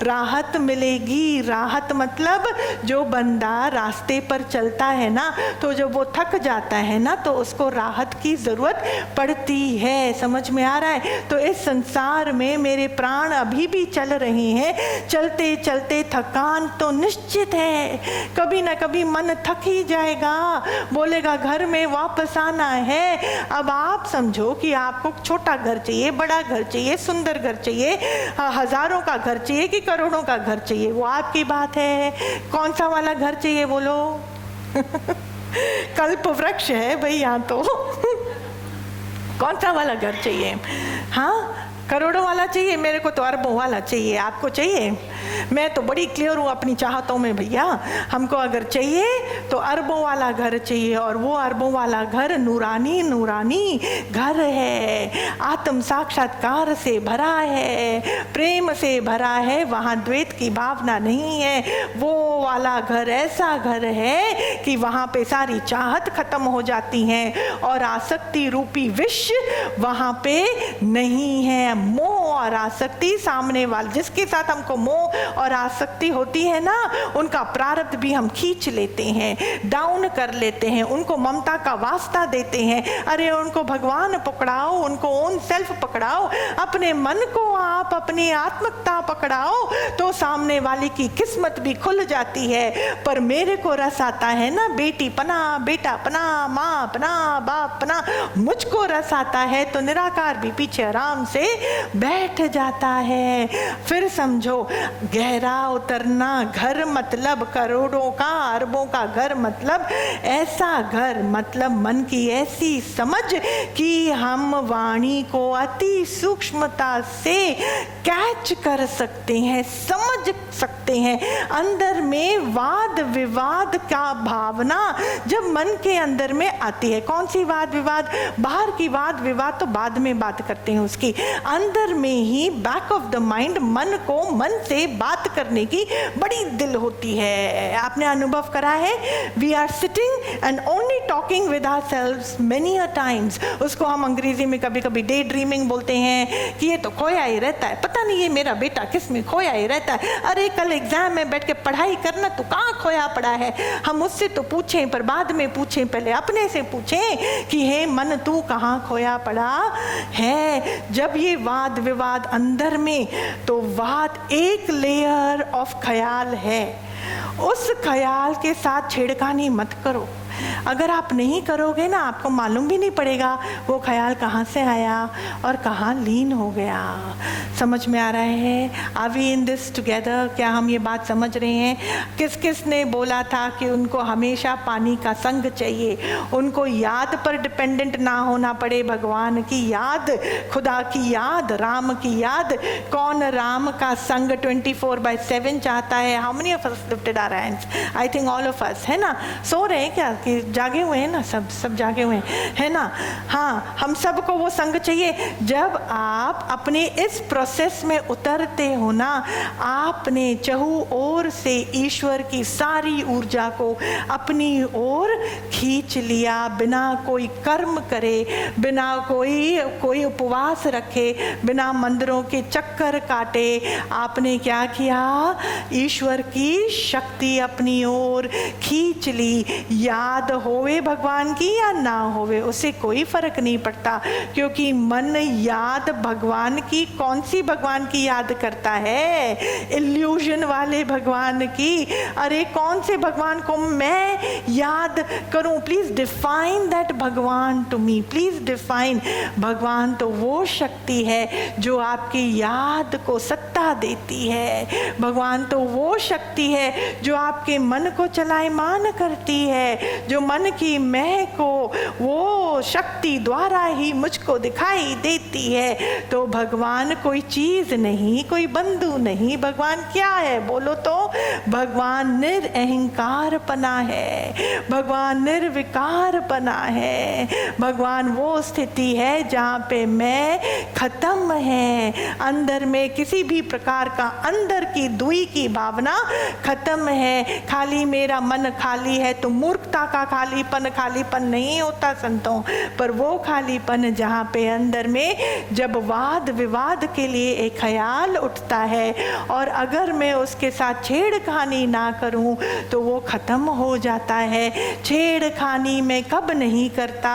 Speaker 1: राहत मिलेगी। राहत मतलब जो बंदा रास्ते पर चलता है ना, तो जब वो थक जाता है ना तो उसको राहत की जरूरत पड़ती है। समझ में आ रहा है। तो इस संसार में मेरे प्राण अभी भी चल रहे हैं, चलते चलते थकान तो निश्चित है। कभी ना कभी मन थक ही जाएगा, बोलेगा घर में वापस आना है। अब आप समझो कि आपको छोटा घर चाहिए, बड़ा घर चाहिए, सुंदर घर चाहिए, हजारों का घर चाहिए कि करोड़ों का घर चाहिए, वो आपकी बात है। कौन सा वाला घर चाहिए बोलो। कल्प वृक्ष है भाई यहाँ तो। कौन सा वाला घर चाहिए। हाँ, करोड़ों वाला चाहिए, मेरे को तो अरबों वाला चाहिए। आपको चाहिए? मैं तो बड़ी क्लियर हूँ अपनी चाहतों में भैया। हमको अगर चाहिए तो अरबों वाला घर चाहिए, और वो अरबों वाला घर नूरानी नूरानी घर है, आत्म साक्षात्कार से भरा है, प्रेम से भरा है, वहाँ द्वैत की भावना नहीं है। वो वाला घर ऐसा घर है कि वहाँ पे सारी चाहत खत्म हो जाती है और आसक्ति रूपी विष वहाँ पे नहीं है। मोह और आसक्ति, सामने वाले जिसके साथ हमको मोह और आसक्ति होती है ना, उनका प्रारब्ध भी हम खींच लेते हैं, डाउन कर लेते हैं, उनको ममता का वास्ता देते हैं। अरे उनको भगवान पकड़ाओ, उनको ओन सेल्फ पकड़ाओ, अपने मन को आप अपनी आत्मकता पकड़ाओ तो सामने वाले की किस्मत भी खुल जाती है। पर मेरे को रस आता है ना, बेटी पना, बेटा पना, माँ पना, बाप पना, मुझको रस आता है तो निराकार भी पीछे आराम से बैठ जाता है। फिर समझो, गहरा उतरना, घर मतलब करोड़ों का, अरबों का घर मतलब ऐसा घर, मतलब मन की ऐसी समझ कि हम वाणी को अति सूक्ष्मता से कैच कर सकते हैं, समझ सकते हैं। अंदर में वाद विवाद का भावना जब मन के अंदर में आती है, कौन सी वाद विवाद? बाहर की वाद विवाद तो बाद में बात करते हैं उसकी, अंदर में ही बैक ऑफ द माइंड मन को मन से बात करने की बड़ी दिल होती है। आपने अनुभव करा है, we are sitting and only talking with ourselves many a times. उसको हम अंग्रेजी में कभी कभी डे ड्रीमिंग बोलते हैं कि ये तो खोया ही रहता है, पता नहीं ये मेरा बेटा किस में खोया ही रहता है। अरे कल एग्जाम में बैठ के पढ़ाई करना, तो कहाँ खोया पड़ा है? हम उससे तो पूछें, पर बाद में पूछें, पहले अपने से पूछें कि हे मन तू कहाँ खोया पड़ा है। जब ये वाद विवाद अंदर में, तो वाद एक लेयर ऑफ ख्याल है, उस ख्याल के साथ छेड़खानी मत करो। अगर आप नहीं करोगे ना, आपको मालूम भी नहीं पड़ेगा वो ख्याल कहाँ से आया और कहाँ लीन हो गया। समझ में आ रहा है? Are we in this together? क्या हम ये बात समझ रहे हैं? किस किस ने बोला था कि उनको हमेशा पानी का संग चाहिए, उनको याद पर डिपेंडेंट ना होना पड़े, भगवान की याद, खुदा की याद, राम की याद। कौन राम का संग 24/7 चाहता है? How many of us lifted our hands? I think all of us, है ना? सो रहे हैं क्या? जागे हुए हैं ना? सब जागे हुए हैं, है ना? हाँ, हम सबको वो संग चाहिए। जब आप अपने इस प्रोसेस में उतरते हो ना, आपने चहु ओर से ईश्वर की सारी ऊर्जा को अपनी ओर खींच लिया, बिना कोई कर्म करे, बिना कोई उपवास रखे, बिना मंदिरों के चक्कर काटे। आपने क्या किया? ईश्वर की शक्ति अपनी ओर खींच ली। याद होवे भगवान की या ना होवे, उससे कोई फर्क नहीं पड़ता, क्योंकि मन याद भगवान की, कौन सी भगवान की याद करता है? इल्यूजन वाले भगवान की। अरे कौन से भगवान को मैं याद करूं? प्लीज डिफाइन दैट भगवान टू मी, प्लीज डिफाइन। भगवान तो वो शक्ति है जो आपकी याद को सत्ता देती है। भगवान तो वो शक्ति है जो आपके मन को चलायमान करती है, जो मन की मैं को वो शक्ति द्वारा ही मुझको दिखाई देती है। तो भगवान कोई चीज नहीं, कोई बंधु नहीं। भगवान क्या है बोलो तो? भगवान निरअहंकार पना है, भगवान निर्विकार पना है। भगवान वो स्थिति है जहाँ पे मैं खत्म है, अंदर में किसी भी प्रकार का अंदर की दुई की भावना खत्म है। खाली मेरा मन खाली है तो मूर्खता का खालीपन नहीं होता संतों, पर वो खालीपन जहाँ पे अंदर में जब वाद विवाद के लिए एक ख्याल उठता है और अगर मैं उसके साथ छेड़खानी ना करूं तो वो खत्म हो जाता है। छेड़खानी मैं कब नहीं करता?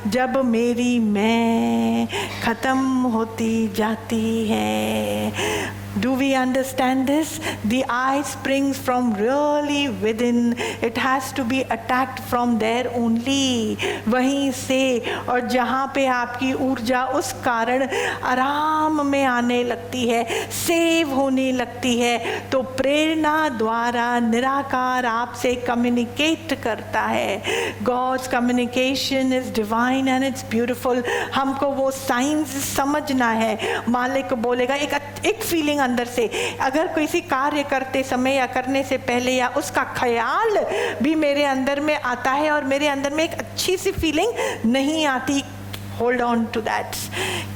Speaker 1: जब मेरी मैं खत्म होती जाती है। Do we understand this? The I springs from really within. It has to be attacked from there only. वहीं से, और जहाँ पे आपकी ऊर्जा उस कारण आराम में आने लगती है, सेव होने लगती है, तो प्रेरणा द्वारा निराकार आपसे कम्युनिकेट करता है। God's communication is divine and it's beautiful. हमको वो साइंस समझना है। मालिक बोलेगा, एक फीलिंग अंदर से, अगर किसी कार्य करते समय या करने से पहले या उसका ख्याल भी मेरे अंदर में आता है और मेरे अंदर में एक अच्छी सी फीलिंग नहीं आती, होल्ड ऑन टू दैट,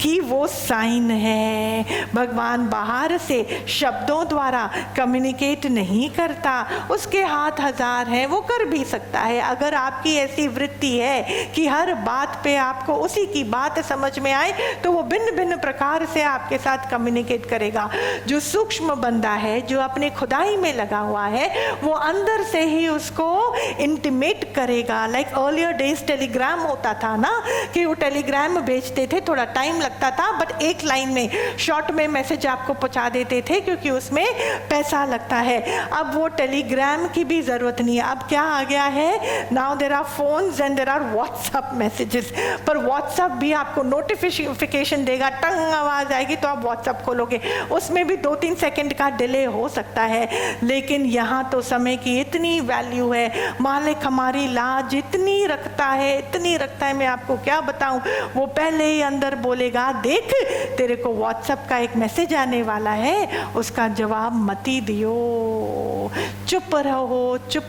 Speaker 1: कि वो साइन है। भगवान बाहर से शब्दों द्वारा कम्युनिकेट नहीं करता, उसके हाथ हजार हैं, वो कर भी सकता है। अगर आपकी ऐसी वृत्ति है कि हर बात पे आपको उसी की बात समझ में आए, तो वो भिन्न भिन्न प्रकार से आपके साथ कम्युनिकेट करेगा। जो सूक्ष्म बंदा है, जो अपने खुदाई में लगा हुआ है, वो अंदर से ही उसको इंटीमेट करेगा। लाइक अर्लियर डेज टेलीग्राम होता था ना, कि वो टेलीग्राम टेलीग्राम भेजते थे, थोड़ा टाइम लगता था, बट एक लाइन में शॉर्ट में मैसेज आपको पहुंचा देते थे क्योंकि उसमें पैसा लगता है। अब वो टेलीग्राम की भी ज़रूरत नहीं है। अब क्या आ गया है, now there are phones and there are WhatsApp messages. पर व्हाट्सएप भी आपको नोटिफिकेशन देगा, टंग आवाज़ आएगी तो आप व्हाट्सएप खोलोगे, उसमें भी 2-3 सेकंड का डिले हो सकता है। लेकिन यहाँ तो समय की इतनी वैल्यू है, मालिक हमारी लाज इतनी रखता है, इतनी रखता है, मैं आपको क्या बताऊँ। वो पहले ही अंदर बोलेगा, देख तेरे को व्हाट्सएप का एक मैसेज आने वाला है, उसका जवाब मत ही दियो, चुप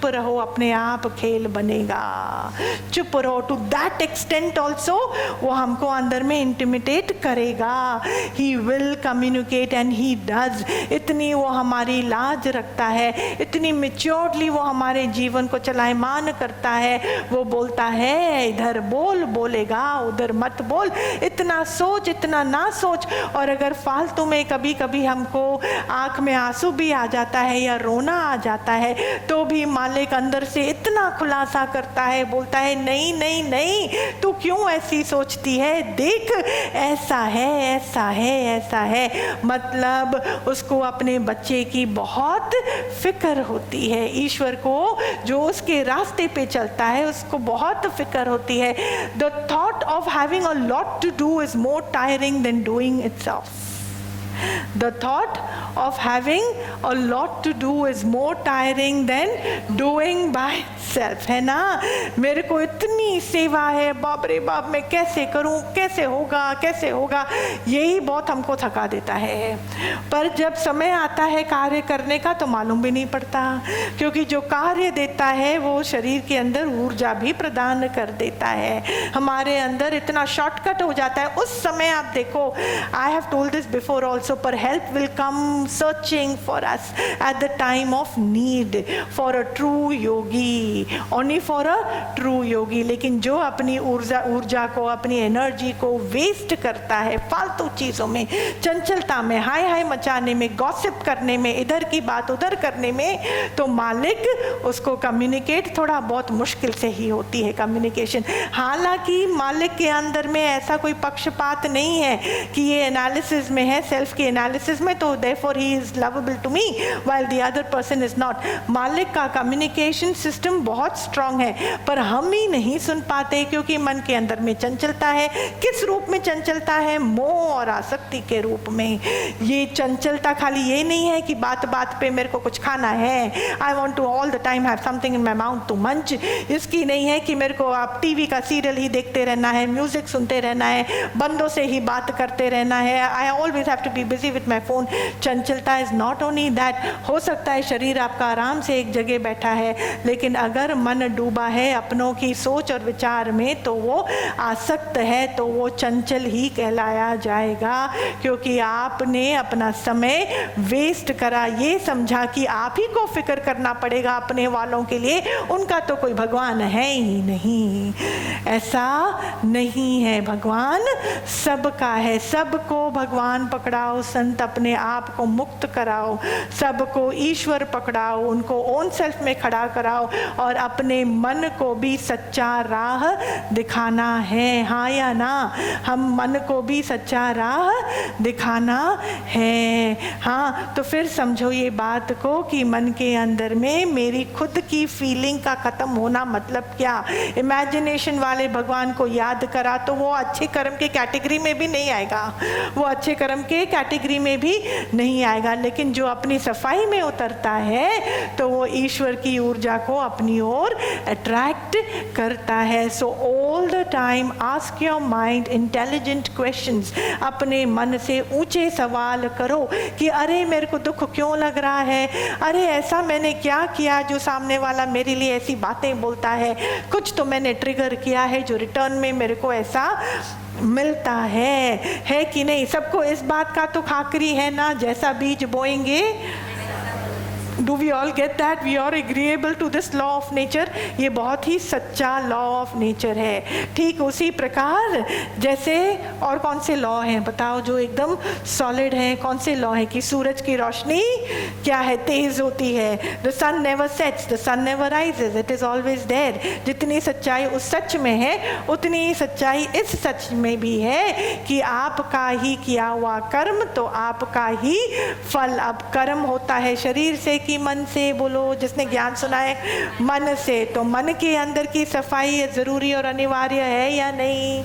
Speaker 1: रहो, अपने आप खेल बनेगा, चुप रहो। टू दैट एक्सटेंट ऑल्सो वो हमको अंदर में इंटिमिडेट करेगा। He will communicate and he does. इतनी वो हमारी लाज रखता है, इतनी मेच्योर्डली वो हमारे जीवन को चलायमान करता है। वो बोलता है इधर बोलेगा, उधर मत बोल, इतना सोच, इतना ना सोच। और अगर फालतू में कभी कभी हमको आंख में आंसू भी आ जाता है या रोना आ जाता है, तो भी मालिक अंदर से इतना खुलासा करता है, बोलता है नहीं नहीं नहीं, तू क्यों ऐसी सोचती है, देख ऐसा है, ऐसा है, ऐसा है। मतलब उसको अपने बच्चे की बहुत फिक्र होती है। ईश्वर को जो उसके रास्ते पे चलता है उसको बहुत फिक्र होती है। The thought of having a lot to do is more tiring than doing itself. The thought of having a lot to do is more tiring than doing by itself, है ना। मेरे को इतनी सेवा है, बाप रे बाप, मैं कैसे करूं, कैसे होगा, यही बहुत हमको थका देता है। पर जब समय आता है कार्य करने का तो मालूम भी नहीं पड़ता, क्योंकि जो कार्य देता है वो शरीर के अंदर ऊर्जा भी प्रदान कर देता है। हमारे अंदर इतना शॉर्टकट हो जाता है उस समय। आप देखो, I have told this before also, पर help will come searching for us at the time of need, for a true yogi, only for a true yogi. लेकिन जो अपनी ऊर्जा को, अपनी एनर्जी को वेस्ट करता है फालतू चीज़ों में, चंचलता में, हाय मचाने में, गॉसिप करने में, इधर की बात उधर करने में, तो मालिक उसको कम्युनिकेट थोड़ा बहुत मुश्किल से ही होती है कम्युनिकेशन। हालांकि मालिक के अंदर में ऐसा कोई पक्षपात नहीं है कि ये एनालिसिस में है, सेल्फ के एनालिसिस में, तो therefore he is lovable to me while the other person is not। मालिक का कम्युनिकेशन सिस्टम बहुत स्ट्रांग है, पर हम ही नहीं सुन पाते क्योंकि मन के अंदर में चंचलता है। किस रूप में चंचलता है? मोह और आसक्ति के रूप में। ये चंचलता खाली ये नहीं है कि बात बात पे मेरे को कुछ खाना है, I want to all the time have something in my mouth to munch. इसकी नहीं है कि मेरे को आप टीवी का सीरियल ही देखते रहना है, म्यूजिक सुनते रहना है, बंदों से ही बात करते रहना है, I always have to be busy with my phone. चंचलता इज नॉट ओनली दैट। हो सकता है शरीर आपका आराम से एक जगह बैठा है, लेकिन अगर मन डूबा है अपनों की सोच और विचार में, तो वो आसक्त है, तो वो चंचल ही कहलाया जाएगा। क्योंकि आपने अपना समय वेस्ट करा, ये समझा कि आप ही को फिक्र करना पड़ेगा अपने वालों के लिए, उनका तो कोई भगवान है ही नहीं। ऐसा नहीं है, भगवान सबका है। सबको भगवान पकड़ाओ, संत अपने आप को मुक्त कराओ, सबको ईश्वर पकड़ाओ, उनको ओन सेल्फ में खड़ा कराओ और अपने मन को भी सच्चा राह दिखाना है, हाँ या ना। हम मन को भी सच्चा राह दिखाना है, हाँ। तो फिर समझो ये बात को कि मन के अंदर में मेरी खुद की फीलिंग का ख़त्म होना मतलब क्या। इमेजिनेशन वाले भगवान को याद करा तो वो अच्छे कर्म के कैटेगरी में भी नहीं आएगा, वो अच्छे कर्म के कैटेगरी में भी नहीं आएगा। लेकिन जो अपनी सफाई में उतरता है तो वो ईश्वर की ऊर्जा को अपनी ओर अट्रैक्ट करता है। So all the time ask your mind intelligent questions. अपने मन से ऊंचे सवाल करो कि अरे मेरे को दुख क्यों लग रहा है, अरे ऐसा मैंने क्या किया जो सामने वाला मेरे लिए ऐसी बातें बोलता है, कुछ तो मैंने ट्रिगर किया है जो रिटर्न में मेरे को ऐसा मिलता है कि नहीं। सबको इस बात का तो खाकरी है ना, जैसा बीज बोएंगे do we all get that? We are agreeable to this law of nature. ये बहुत ही सच्चा लॉ ऑफ नेचर है। ठीक उसी प्रकार जैसे और कौन से लॉ हैं बताओ जो एकदम सॉलिड हैं? कौन से लॉ हैं कि सूरज की रोशनी क्या है? तेज होती है। The sun never sets, the sun never rises, it is always there. जितनी सच्चाई उस सच में है उतनी ही सच्चाई इस सच में भी है कि आपका ही किया हुआ कर्म तो आपका ही फल। अब कर्म होता है शरीर से कि मन से? बोलो जिसने ज्ञान सुना है, मन से। तो मन के अंदर की सफाई जरूरी और अनिवार्य है या नहीं?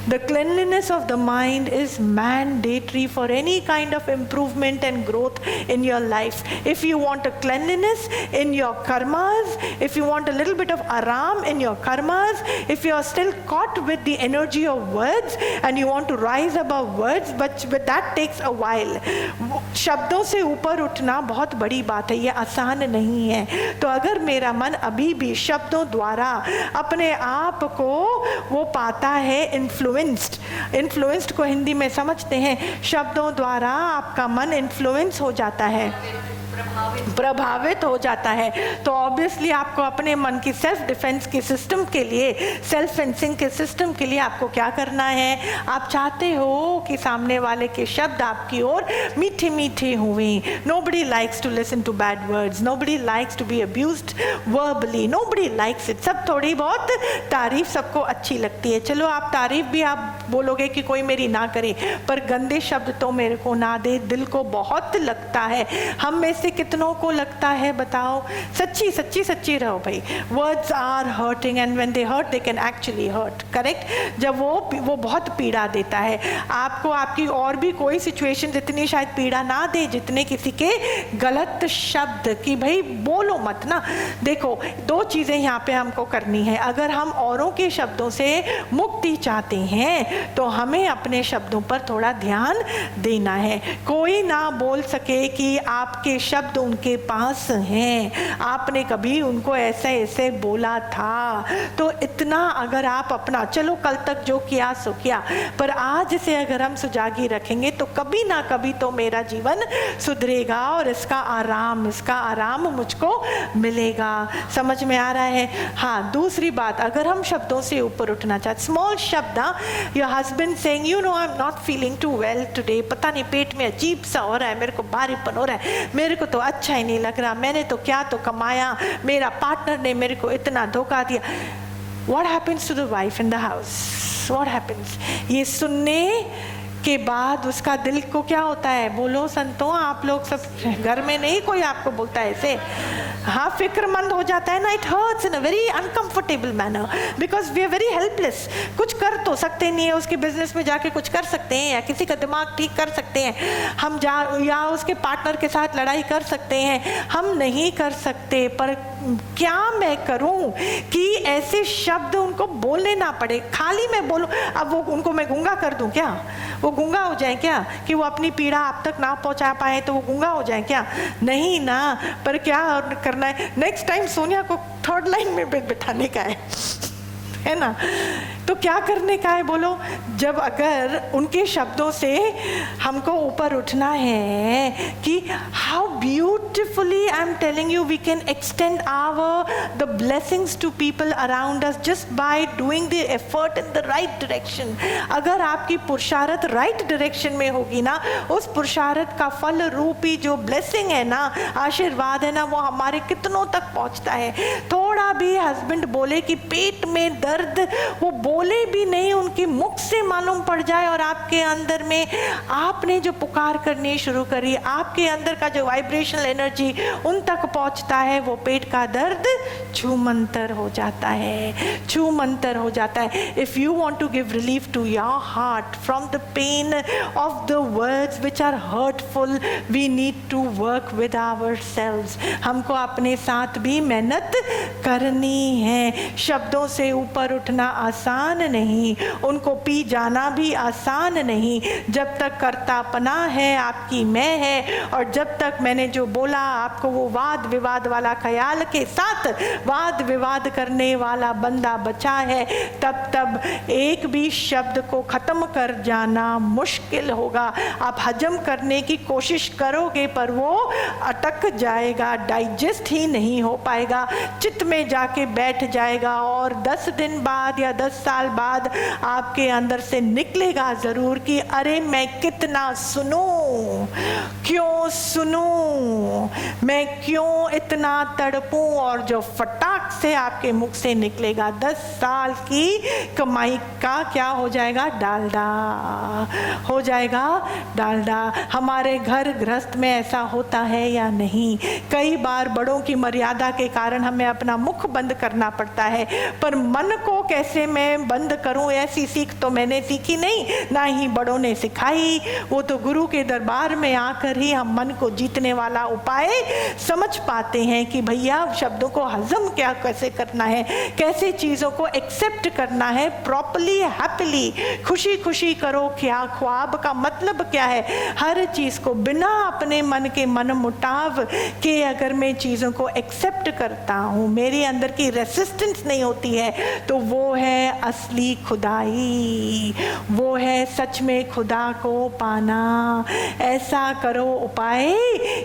Speaker 1: The cleanliness of the mind is mandatory for any kind of improvement and growth in your life. If you want a cleanliness in your karmas, if you want a little bit of aram in your karmas, if you are still caught with the energy of words and you want to rise above words, but that takes a while. शब्दों से ऊपर उठना बहुत बड़ी बात है, ये आसान नहीं है। तो अगर मेरा मन अभी भी शब्दों द्वारा अपने आप को वो पाता है इन्फ्लुएंस्ड को हिंदी में समझते हैं, शब्दों द्वारा आपका मन इन्फ्लुएंस हो जाता है, प्रभावित हो जाता है, तो ऑब्वियसली आपको अपने मन की सेल्फ डिफेंस के सिस्टम के लिए, सेल्फ फेंसिंग के सिस्टम के लिए आपको क्या करना है? आप चाहते हो कि सामने वाले के शब्द आपकी ओर मीठे मीठे हुए। Nobody likes to listen to bad words, nobody likes to be abused verbally, nobody likes it. सब थोड़ी बहुत तारीफ सबको अच्छी लगती है। चलो आप तारीफ भी आप बोलोगे कि कोई मेरी ना करे, पर गंदे शब्द तो मेरे को ना दे, दिल को बहुत लगता है। हम में से कितनों को लगता है बताओ? सच्ची सच्ची सच्ची रहो भाई। Words are hurting and when they hurt they can actually hurt, correct? जब वो बहुत पीड़ा देता है आपको। आपकी और भी कोई सिचुएशन जितनी शायद पीड़ा ना दे जितने किसी के गलत शब्द, कि भाई बोलो मत ना। देखो दो चीज़ें यहाँ पे हमको करनी है। अगर हम औरों के शब्दों से मुक्ति चाहते हैं तो हमें अपने शब्दों पर थोड़ा ध्यान देना है। कोई ना बोल सके कि आपके शब्द उनके पास हैं, आपने कभी उनको ऐसे ऐसे बोला था। तो इतना अगर आप अपना, चलो कल तक जो किया सो किया, पर आज से अगर हम सुजागी रखेंगे तो कभी ना कभी तो मेरा जीवन सुधरेगा और इसका आराम मुझको मिलेगा। समझ में आ रहा है? हाँ, दूसरी बात, अगर हम शब्दों से ऊपर उठना चाहते, स्मॉल शब्द, your husband saying you know I am not feeling too well today, पता नहीं पेट में अजीब सा हो रहा है, मेरे को भारीपन हो रहा है, मेरे को तो अच्छा ही नहीं लग रहा, मैंने तो क्या तो कमाया, मेरा पार्टनर ने मेरे को इतना धोखा दिया। What happens to the wife in the house? What happens? ये सुनने के बाद उसका दिल को क्या होता है? बोलो संतों, आप लोग सब घर में नहीं कोई आपको बोलता है ऐसे? हाँ, फिक्रमंद हो जाता है ना। It hurts in a very uncomfortable manner because we are very helpless. कुछ कर तो सकते नहीं है, उसके बिजनेस में जाके कुछ कर सकते हैं या किसी का दिमाग ठीक कर सकते हैं हम, या उसके पार्टनर के साथ लड़ाई कर सकते हैं, हम नहीं कर सकते। पर क्या मैं करूं कि ऐसे शब्द उनको बोलने ना पड़े, खाली मैं बोलूं? अब वो उनको मैं गूंगा कर दूं क्या? वो गूंगा हो जाए क्या कि वो अपनी पीड़ा आप तक ना पहुंचा पाए? तो वो गूंगा हो जाए क्या? नहीं ना। पर क्या करना है? नेक्स्ट टाइम सोनिया को थर्ड लाइन में बिठाने का है ना? तो क्या करने का है बोलो? जब अगर उनके शब्दों से हमको ऊपर उठना है कि how beautifully I am telling you we can extend our the blessings to people around us just by doing the effort in the right direction. अगर आपकी पुरुषार्थ राइट डायरेक्शन में होगी ना, उस पुरुषार्थ का फल रूपी जो ब्लेसिंग है ना, आशीर्वाद है ना, वो हमारे कितनों तक पहुंचता है। थोड़ा भी हस्बैंड बोले कि पेट में दर्द, वो बोले भी नहीं, उनके मुख से मालूम पड़ जाए और आपके अंदर में आपने जो पुकार करनी शुरू करी, आपके अंदर का जो वाइब्रेशनल एनर्जी उन तक पहुंचता है, वो पेट का दर्द छूमंतर हो जाता है, छूमंतर हो जाता है। If you want to give relief to your heart from the pain of the words which are hurtful, we need to work with ourselves. हमको अपने साथ भी मेहनत करनी है। शब्दों से ऊपर उठना आसान आसान नहीं, उनको पी जाना भी आसान नहीं। जब तक कर्तापना है आपकी मैं है, और जब तक मैंने जो बोला आपको वो वाद विवाद वाला ख्याल के साथ वाद विवाद करने वाला बंदा बचा है, तब एक भी शब्द को ख़त्म कर जाना मुश्किल होगा। आप हजम करने की कोशिश करोगे पर वो अटक जाएगा, डाइजेस्ट ही नहीं हो पाएगा, चित्त में जाके बैठ जाएगा, और 10 दिन बाद या 10 साल बाद आपके अंदर से निकलेगा ज़रूर कि अरे मैं कितना सुनूं, क्यों सुनूं, मैं क्यों इतना तड़पूं, और जो फटाक से आपके मुख से निकलेगा 10 साल की कमाई का क्या हो जाएगा, डालडा हो जाएगा, डालडा। हमारे घर गृहस्थ में ऐसा होता है या नहीं? कई बार बड़ों की मर्यादा के कारण हमें अपना मुख बंद करना पड़ता है, पर मन को कैसे मैं बंद करूं, ऐसी सीख तो मैंने सीखी नहीं, ना ही बड़ों ने सिखाई। वो तो गुरु के दरबार में आकर ही हम मन को जीतने वाला उपाय समझ पाते हैं कि भैया शब्दों को हजम क्या कैसे करना है, कैसे चीज़ों को एक्सेप्ट करना है प्रॉपरली, हैप्पीली, खुशी खुशी करो। क्या ख्वाब का मतलब क्या है? हर चीज़ को बिना अपने मन के मन मुटाव के अगर मैं चीज़ों को एक्सेप्ट करता हूँ, मेरे अंदर की रेसिस्टेंस नहीं होती है, तो वो है असली खुदाई, वो है सच में खुदा को पाना। ऐसा करो उपाय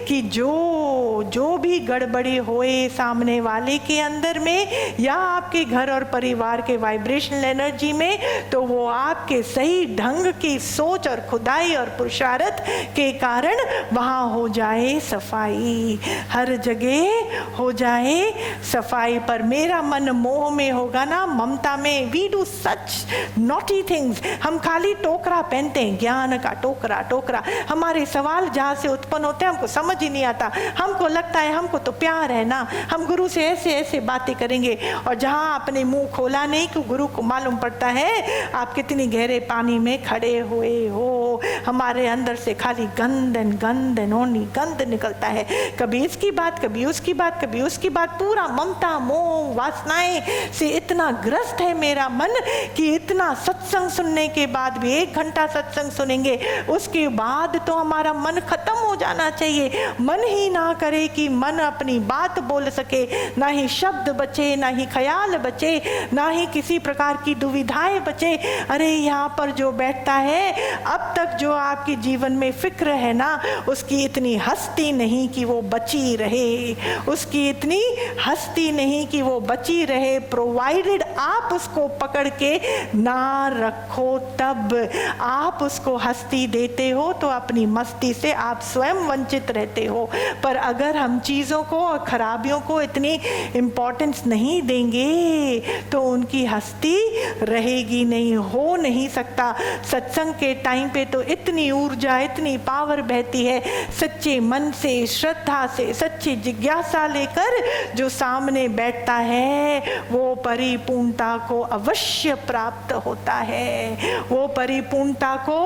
Speaker 1: कि जो भी गड़बड़ी होए सामने वाले के अंदर में या आपके घर और परिवार के वाइब्रेशनल एनर्जी में, तो वो आपके सही ढंग की सोच और खुदाई और पुरुषार्थ के कारण वहाँ हो जाए सफाई, हर जगह हो जाए सफाई। पर मेरा मन मोह में होगा ना, ममता में, we do such naughty things. हम खाली टोकरा पहनते हैं, ज्ञान का टोकरा टोकरा। हमारे सवाल जहाँ से उत्पन्न होते हैं हमको समझ ही नहीं आता, हमको लगता है हमको तो प्यार है ना, हम गुरु से ऐसे ऐसे बातें करेंगे, और जहाँ आपने मुंह खोला नहीं कि गुरु को मालूम पड़ता है आप कितनी गहरे पानी में खड़े हुए हो। हमारे अंदर से खाली गंद एंड ओनली गंद निकलता है, कभी इसकी बात, कभी उसकी बात, कभी उसकी बात। पूरा ममता मोह वासनाएं से इतना ग्रस्त है मेरा मन कि इतना सत्संग सुनने के बाद भी, 1 घंटा सत्संग सुनेंगे उसके बाद तो हमारा मन खत्म हो जाना चाहिए। मन ही ना करे कि मन अपनी बात बोल सके, ना ही शब्द बचे, ना ही ख्याल बचे, ना ही किसी प्रकार की दुविधाएं बचे। अरे यहाँ पर जो बैठता है, अब तक जो आपके जीवन में फिक्र है ना, उसकी इतनी हस्ती नहीं कि वो बची रहे, उसकी इतनी हस्ती नहीं कि वो बची रहे, प्रोवाइडेड आप उसको पकड़ के ना रखो। तब आप उसको हस्ती देते हो तो अपनी मस्ती से आप स्वयं वंचित रहते हो। पर अगर हम चीज़ों को और खराबियों को इतनी इम्पोर्टेंस नहीं देंगे तो उनकी हस्ती रहेगी नहीं, हो नहीं सकता। सत्संग के टाइम पे तो इतनी ऊर्जा, इतनी पावर बहती है, सच्चे मन से, श्रद्धा से, सच्ची जिज्ञासा लेकर जो सामने बैठता है वो परिपूर्णता को अवश्य प्राप्त होता है, वो परिपूर्णता को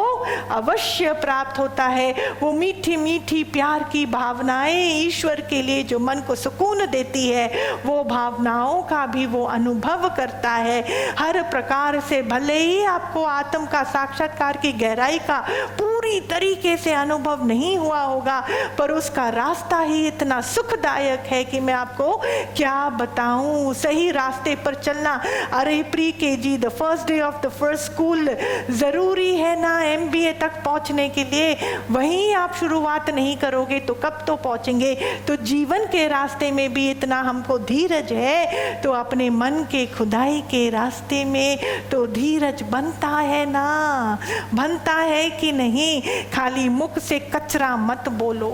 Speaker 1: अवश्य प्राप्त होता है। वो मीठी मीठी प्यार की भावनाएं ईश्वर के लिए जो मन को सुकून देती है, वो भावनाओं का भी वो अनुभव करता है। हर प्रकार से भले ही आपको आत्म का साक्षात्कार की गहराई का पूरी तरीके से अनुभव नहीं हुआ होगा, पर उसका रास्ता ही इतना सुखदायक है कि मैं आपको क्या बताऊं। सही रास्ते पर चलना, अरे pre KG, the first day of the first school ज़रूरी है ना MBA तक पहुंचने के लिए। वहीं आप शुरुआत नहीं करोगे तो कब तो पहुंचेंगे। तो जीवन के रास्ते में भी इतना हमको धीरज है, तो अपने मन के खुदाई के रास्ते में तो धीरज बनता है ना, बनता है कि नहीं। खाली मुख से कचरा मत बोलो,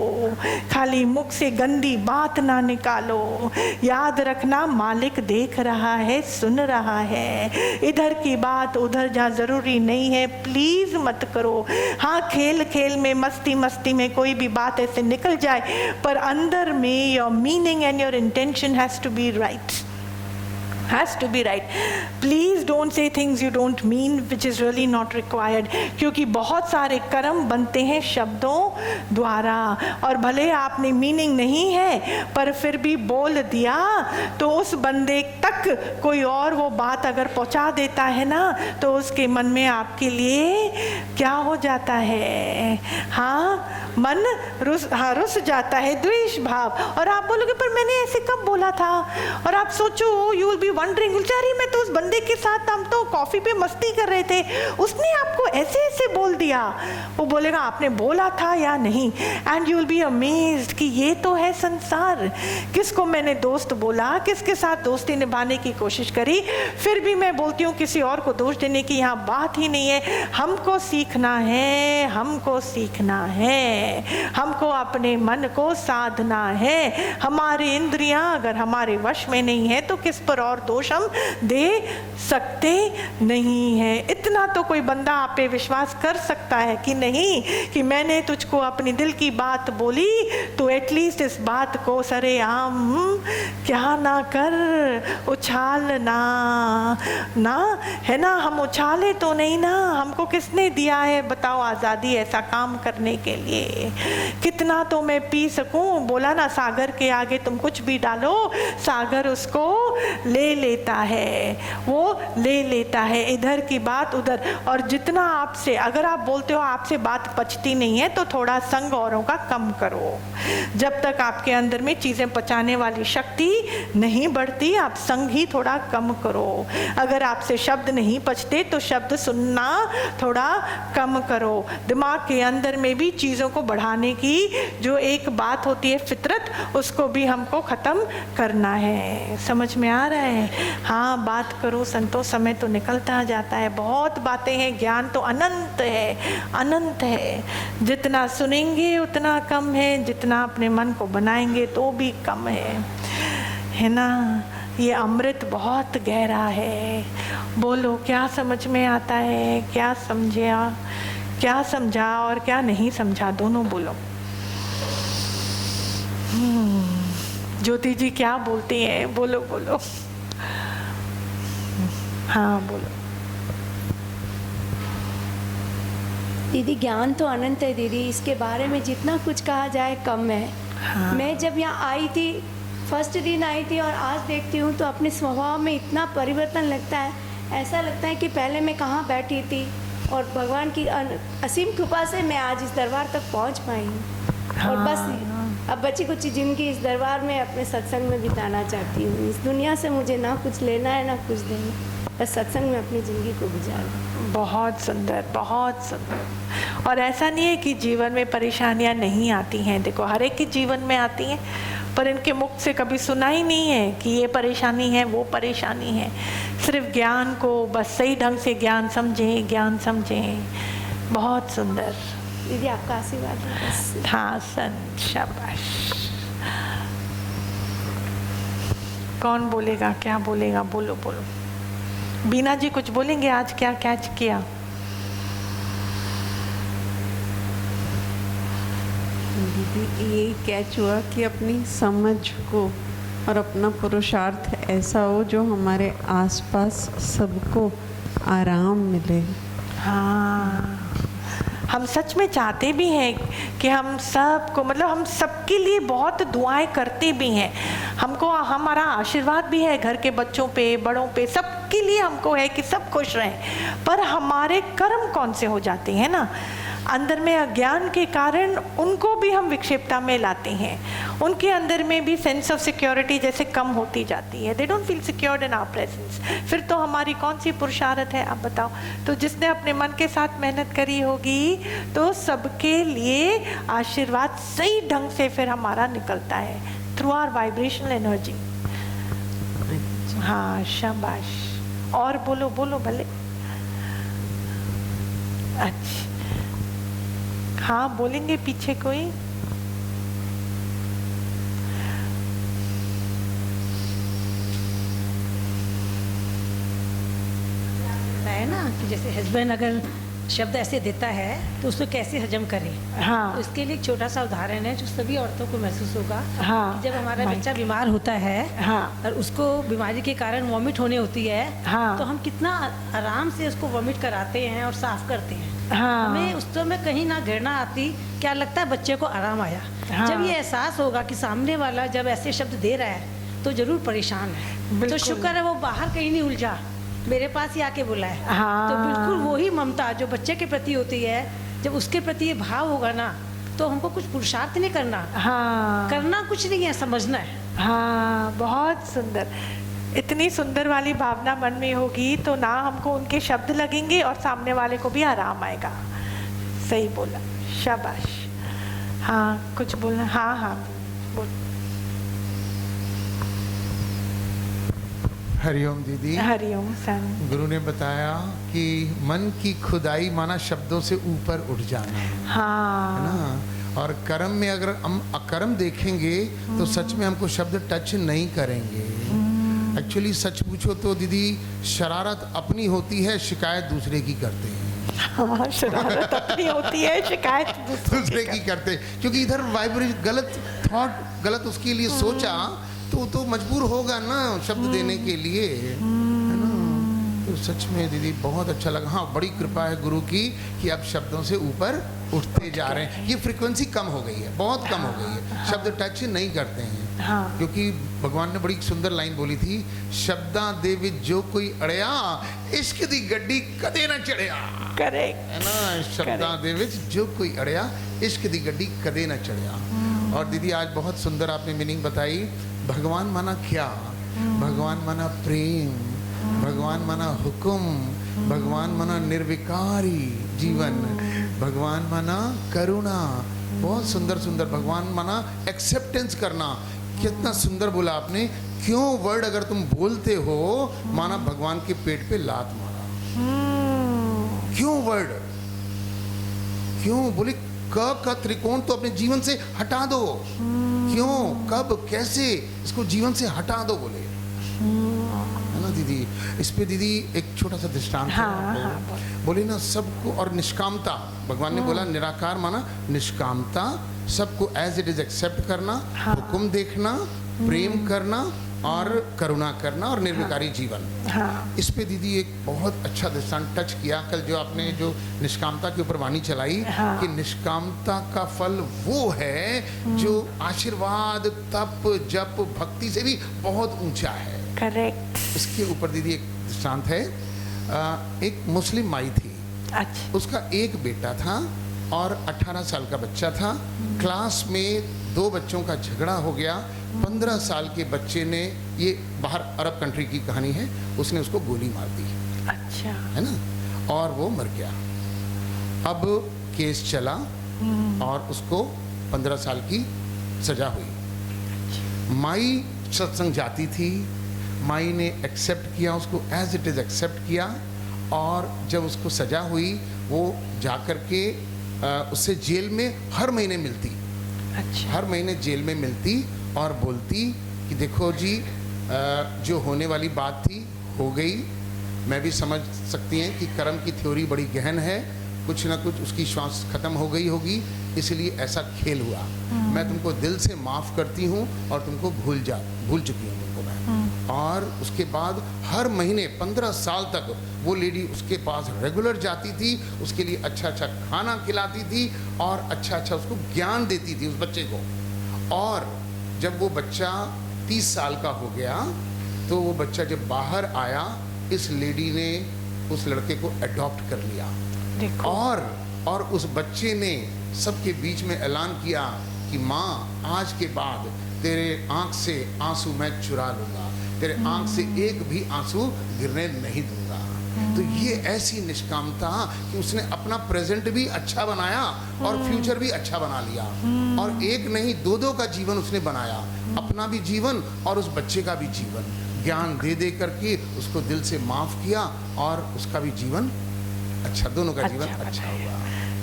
Speaker 1: खाली मुख से गंदी बात ना निकालो। याद रखना मालिक देख रहा है, सुन रहा है। इधर की बात उधर जहाँ ज़रूरी नहीं है प्लीज़ मत करो। हाँ, खेल खेल में, मस्ती मस्ती में कोई भी बात ऐसे निकल जाए, पर अंदर में your meaning and your intention has to be right. has to be right. Please don't say things you don't mean, which is really not required. क्योंकि बहुत सारे कर्म बनते हैं शब्दों द्वारा, और भले आपने मीनिंग नहीं है पर फिर भी बोल दिया तो उस बंदे तक कोई और वो बात अगर पहुंचा देता है ना, तो उसके मन में आपके लिए क्या हो जाता है? हाँ, मन रुस जाता है, द्वेष भाव। और आप बोलोगे पर मैंने ऐसे कब बोला था? और आप सोचो, यू विल बी वंडरिंग, बेचारी मैं तो उस बंदे के साथ, हम तो कॉफी पे मस्ती कर रहे थे, उसने आपको ऐसे ऐसे बोल दिया। वो बोलेगा आपने बोला था या नहीं, and you will be amazed कि ये तो है संसार। किसको मैंने दोस्त बोला, किसके साथ दोस्ती निभाने की कोशिश करी, फिर भी मैं बोलती हूँ किसी और को दोष देने की यहाँ बात ही नहीं है। हमको सीखना है, हमको सीखना है, हमको अपने मन को साधना है। हमारी इंद्रियां अगर हमारे वश में नहीं है तो किस पर और दोष हम दे सकते नहीं है। इतना तो कोई बंदा आप पे विश्वास कर सकता है कि नहीं, कि मैंने तुझको अपनी दिल की बात बोली तो एटलीस्ट इस बात को सरेआम क्या ना कर, उछालना ना, है ना? हम उछाले तो नहीं ना, हमको किसने दिया है बताओ आज़ादी ऐसा काम करने के लिए? कितना तो मैं पी सकूं, बोला ना सागर के आगे तुम कुछ भी डालो, सागर उसको ले लेता है, वो ले लेता है, इधर की बात उधर। और जितना आपसे, अगर आप बोलते हो आपसे बात पचती नहीं है तो थोड़ा संग औरों का कम करो। जब तक आपके अंदर में चीज़ें पचाने वाली शक्ति नहीं बढ़ती, आप संग ही थोड़ा कम करो। अगर आपसे शब्द नहीं पचते तो शब्द सुनना थोड़ा कम करो। दिमाग के अंदर में भी चीज़ों को बढ़ाने की जो एक बात होती है फितरत, उसको भी हमको ख़त्म करना है। समझ में आ रहा है? हाँ, बात करो संतो, समय तो निकलता जाता है, बहुत बातें हैं, ज्ञान तो अनंत है, अनंत है। जितना सुनेंगे उतना कम है, जितना अपने मन को बनाएंगे तो भी कम है ना? ये अमृत बहुत गहरा है। बोलो क्या समझ में आता है, क्या समझा और क्या नहीं समझा, दोनों बोलो। ज्योति जी क्या बोलती हैं? बोलो बोलो। हाँ बोलो।
Speaker 2: दीदी ज्ञान तो अनंत है दीदी, इसके बारे में जितना कुछ कहा जाए कम है।
Speaker 1: हाँ।
Speaker 2: मैं जब यहाँ आई थी, फर्स्ट दिन आई थी और आज देखती हूँ तो अपने स्वभाव में इतना परिवर्तन लगता है। ऐसा लगता है कि पहले मैं कहाँ बैठी थी, और भगवान की असीम कृपा से मैं आज इस दरबार तक पहुँच पाई हूँ।
Speaker 1: हाँ।
Speaker 2: और बस अब बची कुछ ज़िंदगी इस दरबार में अपने सत्संग में बिताना चाहती हूँ। इस दुनिया से मुझे ना कुछ लेना है ना कुछ देना, बस सत्संग में अपनी ज़िंदगी को गुजारना।
Speaker 1: बहुत सुंदर, बहुत सुंदर। और ऐसा नहीं है कि जीवन में परेशानियां नहीं आती हैं, देखो हर एक के जीवन में आती हैं, पर इनके मुख से कभी सुना ही नहीं है कि ये परेशानी है, वो परेशानी है। सिर्फ ज्ञान को बस सही ढंग से ज्ञान समझें। बहुत सुंदर
Speaker 2: दीदी, आपका आशीर्वाद है बस।
Speaker 1: हाँ सन, शाबाश। कौन बोलेगा, क्या बोलेगा? बोलो बोलो। बीना जी कुछ बोलेंगे? आज क्या कैच किया?
Speaker 3: दीदी ये कैच हुआ कि अपनी समझ को और अपना पुरुषार्थ ऐसा हो जो हमारे आसपास सबको आराम मिले।
Speaker 1: हाँ, हम सच में चाहते भी हैं कि हम सबको, मतलब हम सबके लिए बहुत दुआएं करते भी हैं। हमको हमारा आशीर्वाद भी है घर के बच्चों पे, बड़ों पे, सबके लिए हमको है कि सब खुश रहें। पर हमारे कर्म कौन से हो जाते हैं ना, अंदर में अज्ञान के कारण उनको भी हम विक्षेपता में लाते हैं। उनके अंदर में भी सेंस ऑफ सिक्योरिटी जैसे कम होती जाती है। They don't feel secured in our presence. फिर तो हमारी कौन सी पुरुषार्थ है, आप बताओ? तो जिसने अपने मन के साथ मेहनत करी होगी तो सबके लिए आशीर्वाद सही ढंग से फिर हमारा निकलता है थ्रू आवर वाइब्रेशनल एनर्जी। हाँ शाबाश। और बोलो बोलो भले। अच्छा, हाँ बोलेंगे पीछे कोई?
Speaker 4: है ना कि जैसे हस्बैंड अगर शब्द ऐसे देता है तो उसको कैसे हजम करें। तो
Speaker 1: हाँ
Speaker 4: इसके लिए एक छोटा सा उदाहरण है जो सभी औरतों को महसूस होगा।
Speaker 1: हाँ
Speaker 4: कि जब हमारा
Speaker 1: भाई।
Speaker 4: बच्चा बीमार होता है
Speaker 1: हाँ
Speaker 4: और उसको बीमारी के कारण वॉमिट होने होती है,
Speaker 1: हाँ।
Speaker 4: तो हम कितना आराम से उसको वॉमिट कराते हैं और साफ करते हैं।
Speaker 1: हाँ
Speaker 4: हमें उस समय कहीं ना घृणा आती, क्या लगता है बच्चे को आराम आया।
Speaker 1: हाँ।
Speaker 4: जब ये एहसास होगा कि सामने वाला जब ऐसे शब्द दे रहा है तो जरूर परेशान है, तो
Speaker 1: बिल्कुल।
Speaker 4: शुक्र है वो बाहर कहीं नहीं उलझा, मेरे पास ही आके बोला है।
Speaker 1: हाँ।
Speaker 4: तो बिल्कुल वही ममता जो बच्चे के प्रति होती है, जब उसके प्रति ये भाव होगा ना, तो हमको कुछ पुरुषार्थ नहीं करना,
Speaker 1: हाँ
Speaker 4: करना कुछ नहीं है, समझना है।
Speaker 1: हाँ बहुत सुंदर। इतनी सुंदर वाली भावना मन में होगी तो ना हमको उनके शब्द लगेंगे और सामने वाले को भी आराम आएगा। सही बोला, शाबाश। हाँ कुछ बोलना? हाँ हाँ बोल।
Speaker 5: हरिओम दीदी।
Speaker 1: हरिओम सन।
Speaker 5: गुरु ने बताया कि मन की खुदाई माना शब्दों से ऊपर उठ जाना, है
Speaker 1: हाँ
Speaker 5: ना। और कर्म में अगर हम अकर्म देखेंगे तो सच में हमको शब्द टच नहीं करेंगे। एक्चुअली सच पूछो तो दीदी, शरारत अपनी होती है, शिकायत दूसरे की करते हैं।
Speaker 1: हाँ शरारत अपनी होती है, शिकायत
Speaker 5: दूसरे की करते हैं, क्योंकि इधर वाइब्रेशन गलत थॉट, गलत उसके लिए सोचा तो मजबूर होगा ना शब्द देने के लिए, है ना। तो सच में दीदी बहुत अच्छा लगा। हाँ बड़ी कृपा है गुरु की कि अब शब्दों से ऊपर उठते जा रहे हैं। ये फ्रीक्वेंसी कम हो गई है, बहुत कम हो गई है। शब्द टच नहीं करते हैं,
Speaker 1: हाँ।
Speaker 5: क्योंकि भगवान ने बड़ी सुंदर लाइन बोली थी, शब्दां दे विच जो कोई अड़िया, इश्क दी गड्डी कदे ना चढ़िया।
Speaker 1: करेक्ट
Speaker 5: है ना, शब्दां दे विच जो कोई अड़िया, इश्क दी गड्डी कदे ना चढ़िया। और दीदी आज बहुत सुंदर आपने मीनिंग बताई। भगवान माना क्या? भगवान माना प्रेम, भगवान माना हुक्म, भगवान माना निर्विकारी जीवन, भगवान माना करुणा। बहुत सुंदर सुंदर। भगवान माना एक्सेप्टेंस करना। कितना सुंदर बोला आपने। क्यों वर्ड अगर तुम बोलते हो माना भगवान के पेट पे लात मारा। क्यों वर्ड? क्यों बोले? क का त्रिकोण तो अपने जीवन से हटा दो। क्यों, कब, कैसे, इसको जीवन से हटा दो बोले, है ना दीदी। इस पे दीदी एक छोटा सा दृष्टांत है आपको। बोले ना सबको, और निष्कामता, भगवान ने बोला निराकार माना निष्कामता, सबको एज इट इज एक्सेप्ट करना, हुक्म देखना, प्रेम करना और करुणा करना और निर्विकारी जीवन।
Speaker 1: हाँ।
Speaker 5: इस पे दीदी एक बहुत अच्छा दृष्टांत टच किया कल, जो आपने जो निष्कामता के ऊपर वाणी चलाई।
Speaker 1: हाँ।
Speaker 5: कि निष्कामता का फल वो है जो आशीर्वाद, तप, जप, भक्ति से भी बहुत ऊंचा है।
Speaker 1: करेक्ट।
Speaker 5: इसके ऊपर दीदी एक दृष्टांत है। एक मुस्लिम माई थी,
Speaker 1: अच्छा।
Speaker 5: उसका एक बेटा था और 18 साल का बच्चा था। क्लास में 2 बच्चों का झगड़ा हो गया। 15 साल के बच्चे ने, ये बाहर अरब कंट्री की कहानी है, उसने उसको गोली मार दी,
Speaker 1: अच्छा।
Speaker 5: है ना, और वो मर गया। अब केस चला और उसको 15 साल की सजा हुई। माई सत्संग जाती थी, माई ने एक्सेप्ट किया उसको, एज इट इज एक्सेप्ट किया। और जब उसको सजा हुई वो जा कर के उससे जेल में हर महीने मिलती,
Speaker 1: अच्छा।
Speaker 5: हर महीने जेल में मिलती और बोलती कि देखो जी, जो होने वाली बात थी हो गई। मैं भी समझ सकती हैं कि कर्म की थ्योरी बड़ी गहन है, कुछ ना कुछ उसकी श्वास खत्म हो गई होगी, इसलिए ऐसा खेल हुआ। मैं तुमको दिल से माफ़ करती हूँ और तुमको भूल चुकी हूँ तुमको मैं। और उसके बाद हर महीने 15 साल तक वो लेडी उसके पास रेगुलर जाती थी, उसके लिए अच्छा अच्छा खाना खिलाती थी और अच्छा अच्छा उसको ज्ञान देती थी उस बच्चे को। और जब वो बच्चा 30 साल का हो गया तो वो बच्चा जब बाहर आया, इस लेडी ने उस लड़के को अडॉप्ट कर लिया।
Speaker 1: देखो।
Speaker 5: और उस बच्चे ने सबके बीच में ऐलान किया कि माँ, आज के बाद तेरे आंख से आंसू मैं चुरा लूंगा, तेरे आंख से एक भी आंसू गिरने नहीं दूंगा। तो ये ऐसी निष्कामता कि उसने अपना प्रेजेंट भी अच्छा बनाया और फ्यूचर भी अच्छा बना लिया। और एक नहीं, 2 का जीवन उसने बनाया, अपना भी जीवन और उस बच्चे का भी जीवन। ज्ञान दे दे करके उसको दिल से माफ किया और उसका भी जीवन अच्छा, दोनों का जीवन अच्छा हुआ।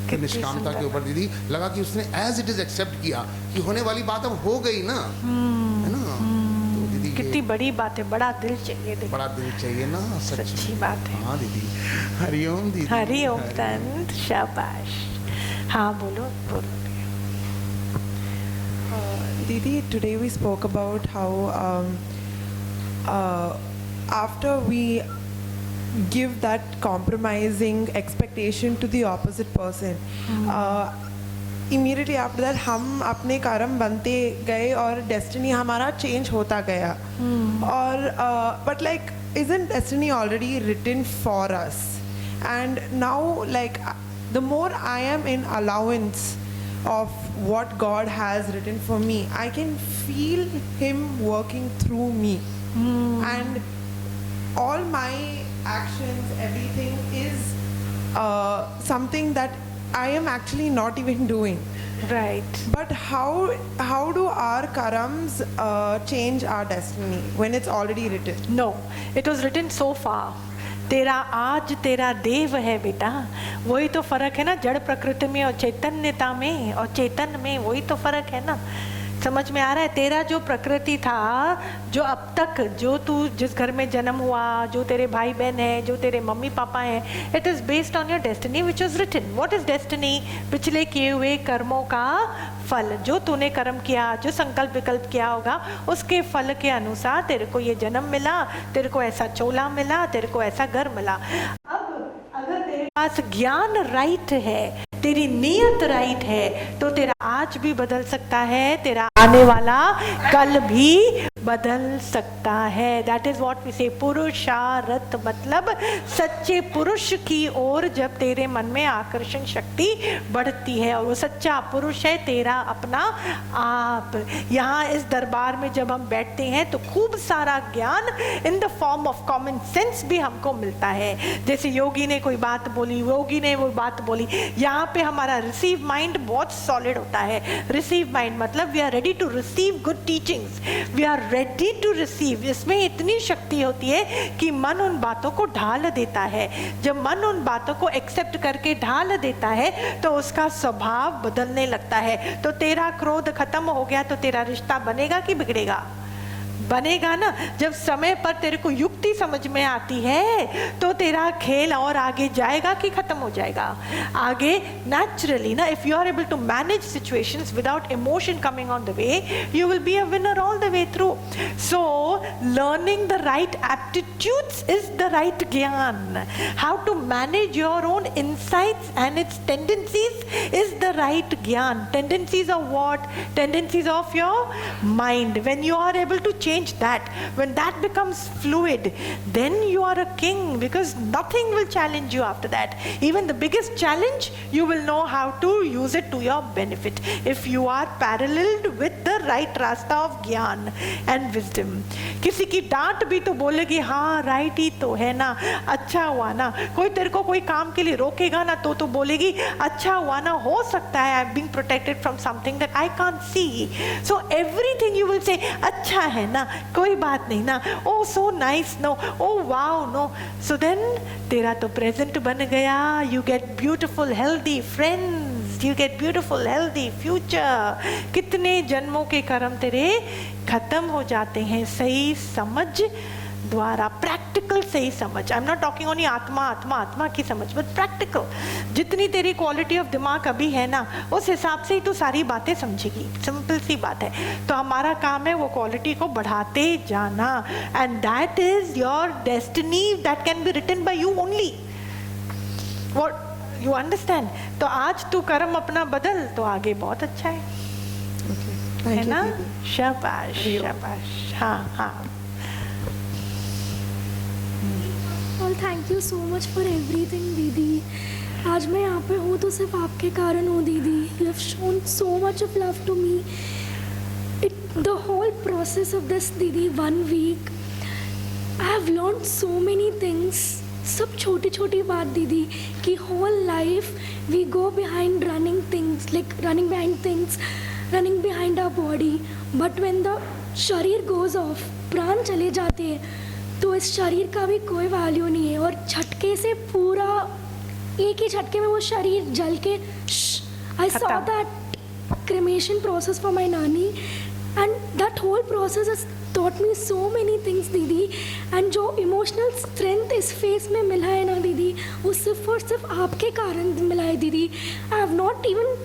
Speaker 5: कि निष्कामता के ऊपर दीदी लगा कि उसने एज इट इज एक्सेप्ट किया कि होने वाली बात अब हो गई ना, है ना। तो दीदी
Speaker 1: कितनी बड़ी बात है, बड़ा दिल चाहिए। देखो
Speaker 5: बड़ा दिल चाहिए ना,
Speaker 1: सच्ची बात है।
Speaker 5: हाँ दीदी, हरिओम दीदी।
Speaker 1: हरिओम तंत, शाबाश। हाँ बोलो बोलो।
Speaker 6: Didi, today we spoke about how after we give that compromising expectation to the opposite person, immediately after that हम अपने कर्म बनते गए और destiny हमारा change होता गया। और but like isn't destiny already written for us? And now like the more I am in allowance of what God has written for me, I can feel Him working through me. And all my actions, everything is something that I am actually not even doing.
Speaker 1: Right.
Speaker 6: But how do our karams change our destiny when it's already written?
Speaker 1: No, it was written so far. तेरा आज तेरा देव है बेटा, वही तो फर्क है ना जड़ प्रकृति में और चैतन्यता में, और चेतन में वही तो फर्क है ना। समझ में आ रहा है? तेरा जो प्रकृति था, जो अब तक जो तू जिस घर में जन्म हुआ, जो तेरे भाई बहन है, जो तेरे मम्मी पापा हैं, it is based on your destiny which is written. What is destiny? पिछले किए हुए कर्मों का फल, जो तूने कर्म किया, जो संकल्प विकल्प किया होगा, उसके फल के अनुसार तेरे को ये जन्म मिला, तेरे को ऐसा चोला मिला, तेरे को ऐसा घर मिला। अब अगर तेरे पास ज्ञान राइट है, तेरी नीयत राइट है, तो तेरा आज भी बदल सकता है, तेरा आने वाला कल भी बदल सकता है। दैट इज वॉट वी से पुरुषार्थ, मतलब सच्चे पुरुष की ओर जब तेरे मन में आकर्षण शक्ति बढ़ती है, और वो सच्चा पुरुष है तेरा अपना आप। यहाँ इस दरबार में जब हम बैठते हैं तो खूब सारा ज्ञान in the form of common sense भी हमको मिलता है। जैसे योगी ने कोई बात बोली, योगी ने वो बात बोली, यहाँ पे हमारा रिसीव माइंड बहुत सॉलिड होता है। रिसीव माइंड मतलब we are ready to receive good teachings, we are ready to receive. इसमें इतनी शक्ति होती है कि मन उन बातों को ढाल देता है। जब मन उन बातों को एक्सेप्ट करके ढाल देता है तो उसका स्वभाव बदलने लगता है। तो तेरा क्रोध खत्म हो गया तो तेरा रिश्ता बनेगा कि बिगड़ेगा? बनेगा ना। जब समय पर तेरे को युक्ति समझ में आती है तो तेरा खेल और आगे जाएगा कि खत्म हो जाएगा? आगे नेचुरली ना। If you are able to manage situations without emotion coming on the way, you will be a winner all the way through. So learning the right aptitudes is the right ज्ञान। How to manage your own insights and its tendencies is the right gyan. Tendencies of what? Tendencies of your mind. When you are able to change that, when that becomes fluid, then you are a king, because nothing will challenge you after that. Even the biggest challenge, you will know how to use it to your benefit if you are paralleled with the right rasta of gyan and wisdom. किसी की डांट भी तो बोलेगी, हाँ right ही तो है ना, अच्छा हुआ ना। कोई तेरे को कोई काम के लिए रोकेगा ना तो बोलेगी अच्छा हुआ ना, हो सकता है I am being protected from something that I can't see. So everything you will say अच्छा है ना, कोई बात नहीं ना, oh so nice no, oh wow no. So then तेरा तो प्रेजेंट बन गया। You get beautiful healthy friends, you get beautiful healthy future. कितने जन्मों के कर्म तेरे खत्म हो जाते हैं सही समझ द्वारा, प्रैक्टिकल सही समझ। आई एम नॉट टॉकिंग ओनली आत्मा आत्मा आत्मा की समझ, बट प्रैक्टिकल। जितनी तेरी क्वालिटी ऑफ दिमाग अभी है ना, उस हिसाब से ही तू सारी बातें समझेगी। सिंपल सी बात है। तो हमारा काम है वो क्वालिटी को बढ़ाते जाना, and that is your destiny that can be written by you only. What you understand? तो आज तू कर्म अपना बदल तो आगे बहुत अच्छा है, है ना? शाबाश शाबाश। हाँ हाँ।
Speaker 7: और thank you so much for everything दीदी। आज मैं यहाँ पे हूँ तो सिर्फ आपके कारण हूँ दीदी। You have shown so much of love to me. The whole process of this दीदी 1 week I have learn so many things. सब छोटी छोटी बात दीदी कि whole life we go behind running things, like running behind things, running behind our body. But when the शरीर goes off, प्राण चले जाते हैं, तो इस शरीर का भी कोई वैल्यू नहीं है। और झटके से पूरा एक ही झटके में वो शरीर जल के I saw that cremation process for my nani, and that whole process is taught me so many things दीदी. And जो emotional strength इस फेस में मिला है ना दीदी, वो सिर्फ और सिर्फ आपके कारण मिला है दीदी. I have not even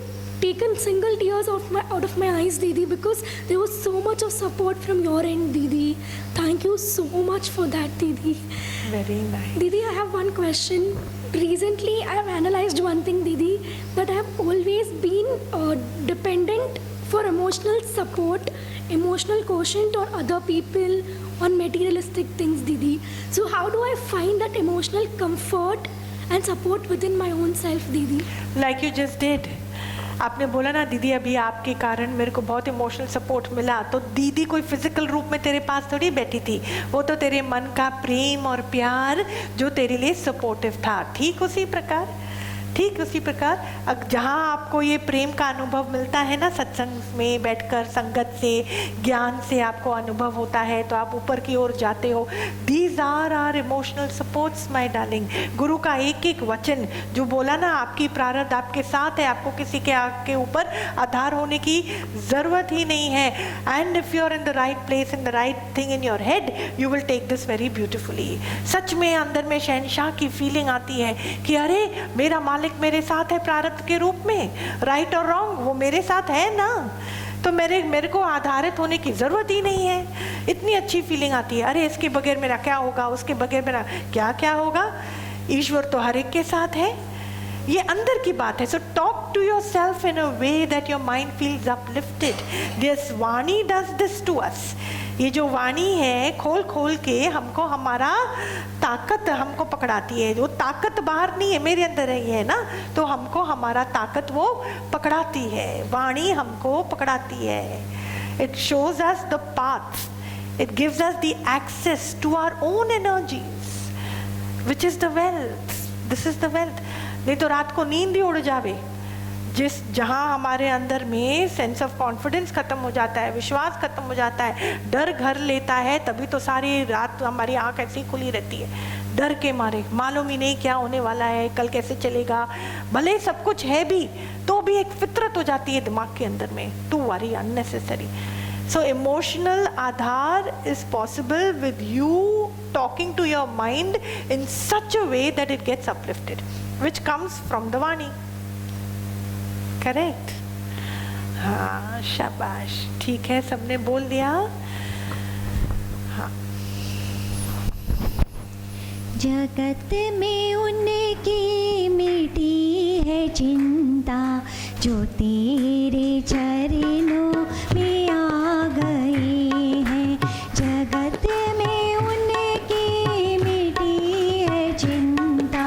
Speaker 7: taken single tears out of my eyes दीदी, because there was so much of support from your end दीदी. Thank you so much for that दीदी.
Speaker 1: Very nice.
Speaker 7: Didi, I have one question. Recently, I have analyzed one thing, Didi, that I have always been dependent for emotional support, emotional quotient on other people, on materialistic things, Didi. So how do I find that emotional comfort and support within my own self, Didi?
Speaker 1: Like you just did. आपने बोला ना दीदी अभी आपके कारण मेरे को बहुत इमोशनल सपोर्ट मिला, तो दीदी कोई फिजिकल रूप में तेरे पास थोड़ी बैठी थी, वो तो तेरे मन का प्रेम और प्यार जो तेरे लिए सपोर्टिव था. ठीक उसी प्रकार जहाँ आपको ये प्रेम का अनुभव मिलता है ना, सत्संग में बैठकर संगत से, ज्ञान से आपको अनुभव होता है, तो आप ऊपर की ओर जाते हो. These are are emotional supports my darling. गुरु का एक एक वचन जो बोला ना, आपकी प्रारब्ध आपके साथ है, आपको किसी के आगे ऊपर आधार होने की ज़रूरत ही नहीं है. And if you are in the right place, in the right thing in your head, you will take this very beautifully. सच में अंदर में शहनशाह की फीलिंग आती है कि अरे मेरा मालिक मेरे साथ है प्रारब्ध के रूप में. राइट और रॉन्ग वो मेरे साथ है ना, तो मेरे को आधारित होने की ज़रूरत ही नहीं है. इतनी अच्छी फीलिंग आती है. अरे इसके बगैर मेरा क्या होगा, उसके बगैर मेरा क्या होगा. ईश्वर तो हर एक के साथ है. ये अंदर की बात है. So talk to your self in a way that your mind feels uplifted. This वाणी डज दिस टू अस. ये जो वाणी है खोल खोल के हमको हमारा ताकत हमको पकड़ाती है. जो ताकत बाहर नहीं है, मेरे अंदर ही है ना, तो हमको हमारा ताकत वो पकड़ाती है. वाणी हमको पकड़ाती है. It shows us the path. It gives us the access to our own energies which is the wealth. This is the wealth. नहीं तो रात को नींद ही उड़ जावे. जहाँ हमारे अंदर में सेंस ऑफ कॉन्फिडेंस खत्म हो जाता है, विश्वास खत्म हो जाता है, डर घर लेता है, तभी तो सारी रात हमारी आँख ऐसी खुली रहती है. डर के मारे मालूम ही नहीं क्या होने वाला है, कल कैसे चलेगा. भले सब कुछ है भी, तो भी एक फितरत हो जाती है दिमाग के अंदर में, to worry unnecessary. So emotional aadhar is possible with you talking to your mind in such a way that it gets uplifted, which comes from the Vani. Correct? हाँ, शाबाश. ठीक है, सबने बोल दिया. हाँ.
Speaker 8: जगत में उनकी मिटी है चिंता, जो तेरे चरणों में आ गए हैं. जगत में उनकी मिटी है चिंता,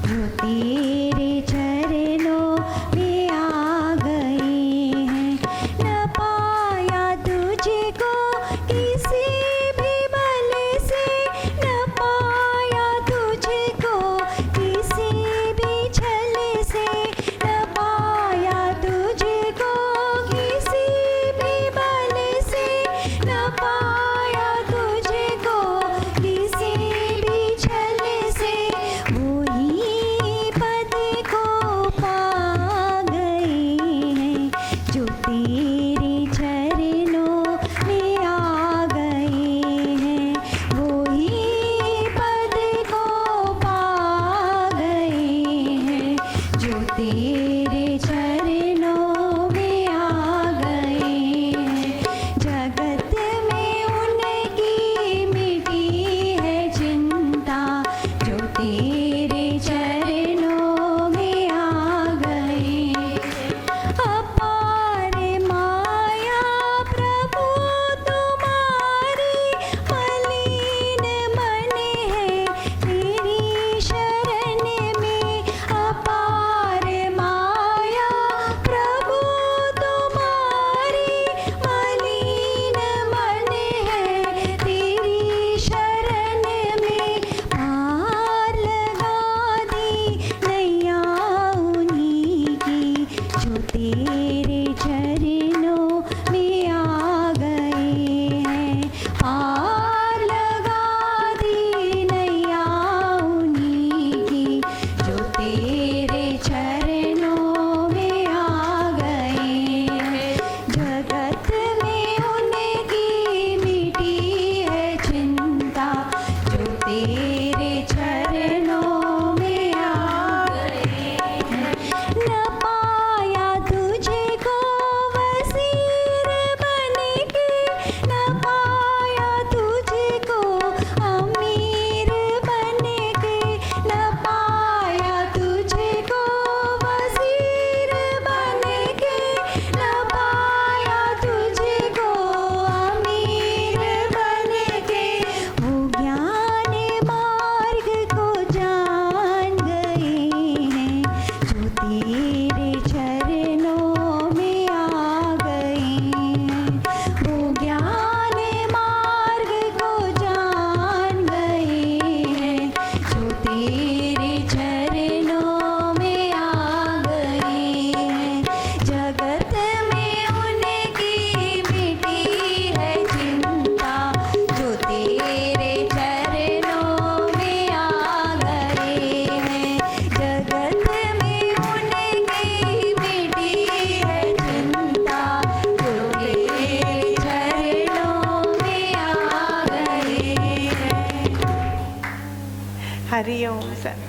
Speaker 8: जो तेरे चरणों में आ गए हैं. न पाया तुझको किसी भी बल से, न पाया तुझको किसी भी छल से, न पाया तुझको किसी तेरे चरणों में आ गए हैं। जगत में उनकी मिटी है चिंता, जो तेरे चरणों में आ गए हैं। जगत में उनकी मिटी है चिंता, जो तेरे चरणों में आ गए हैं।
Speaker 1: हरि ओम सर।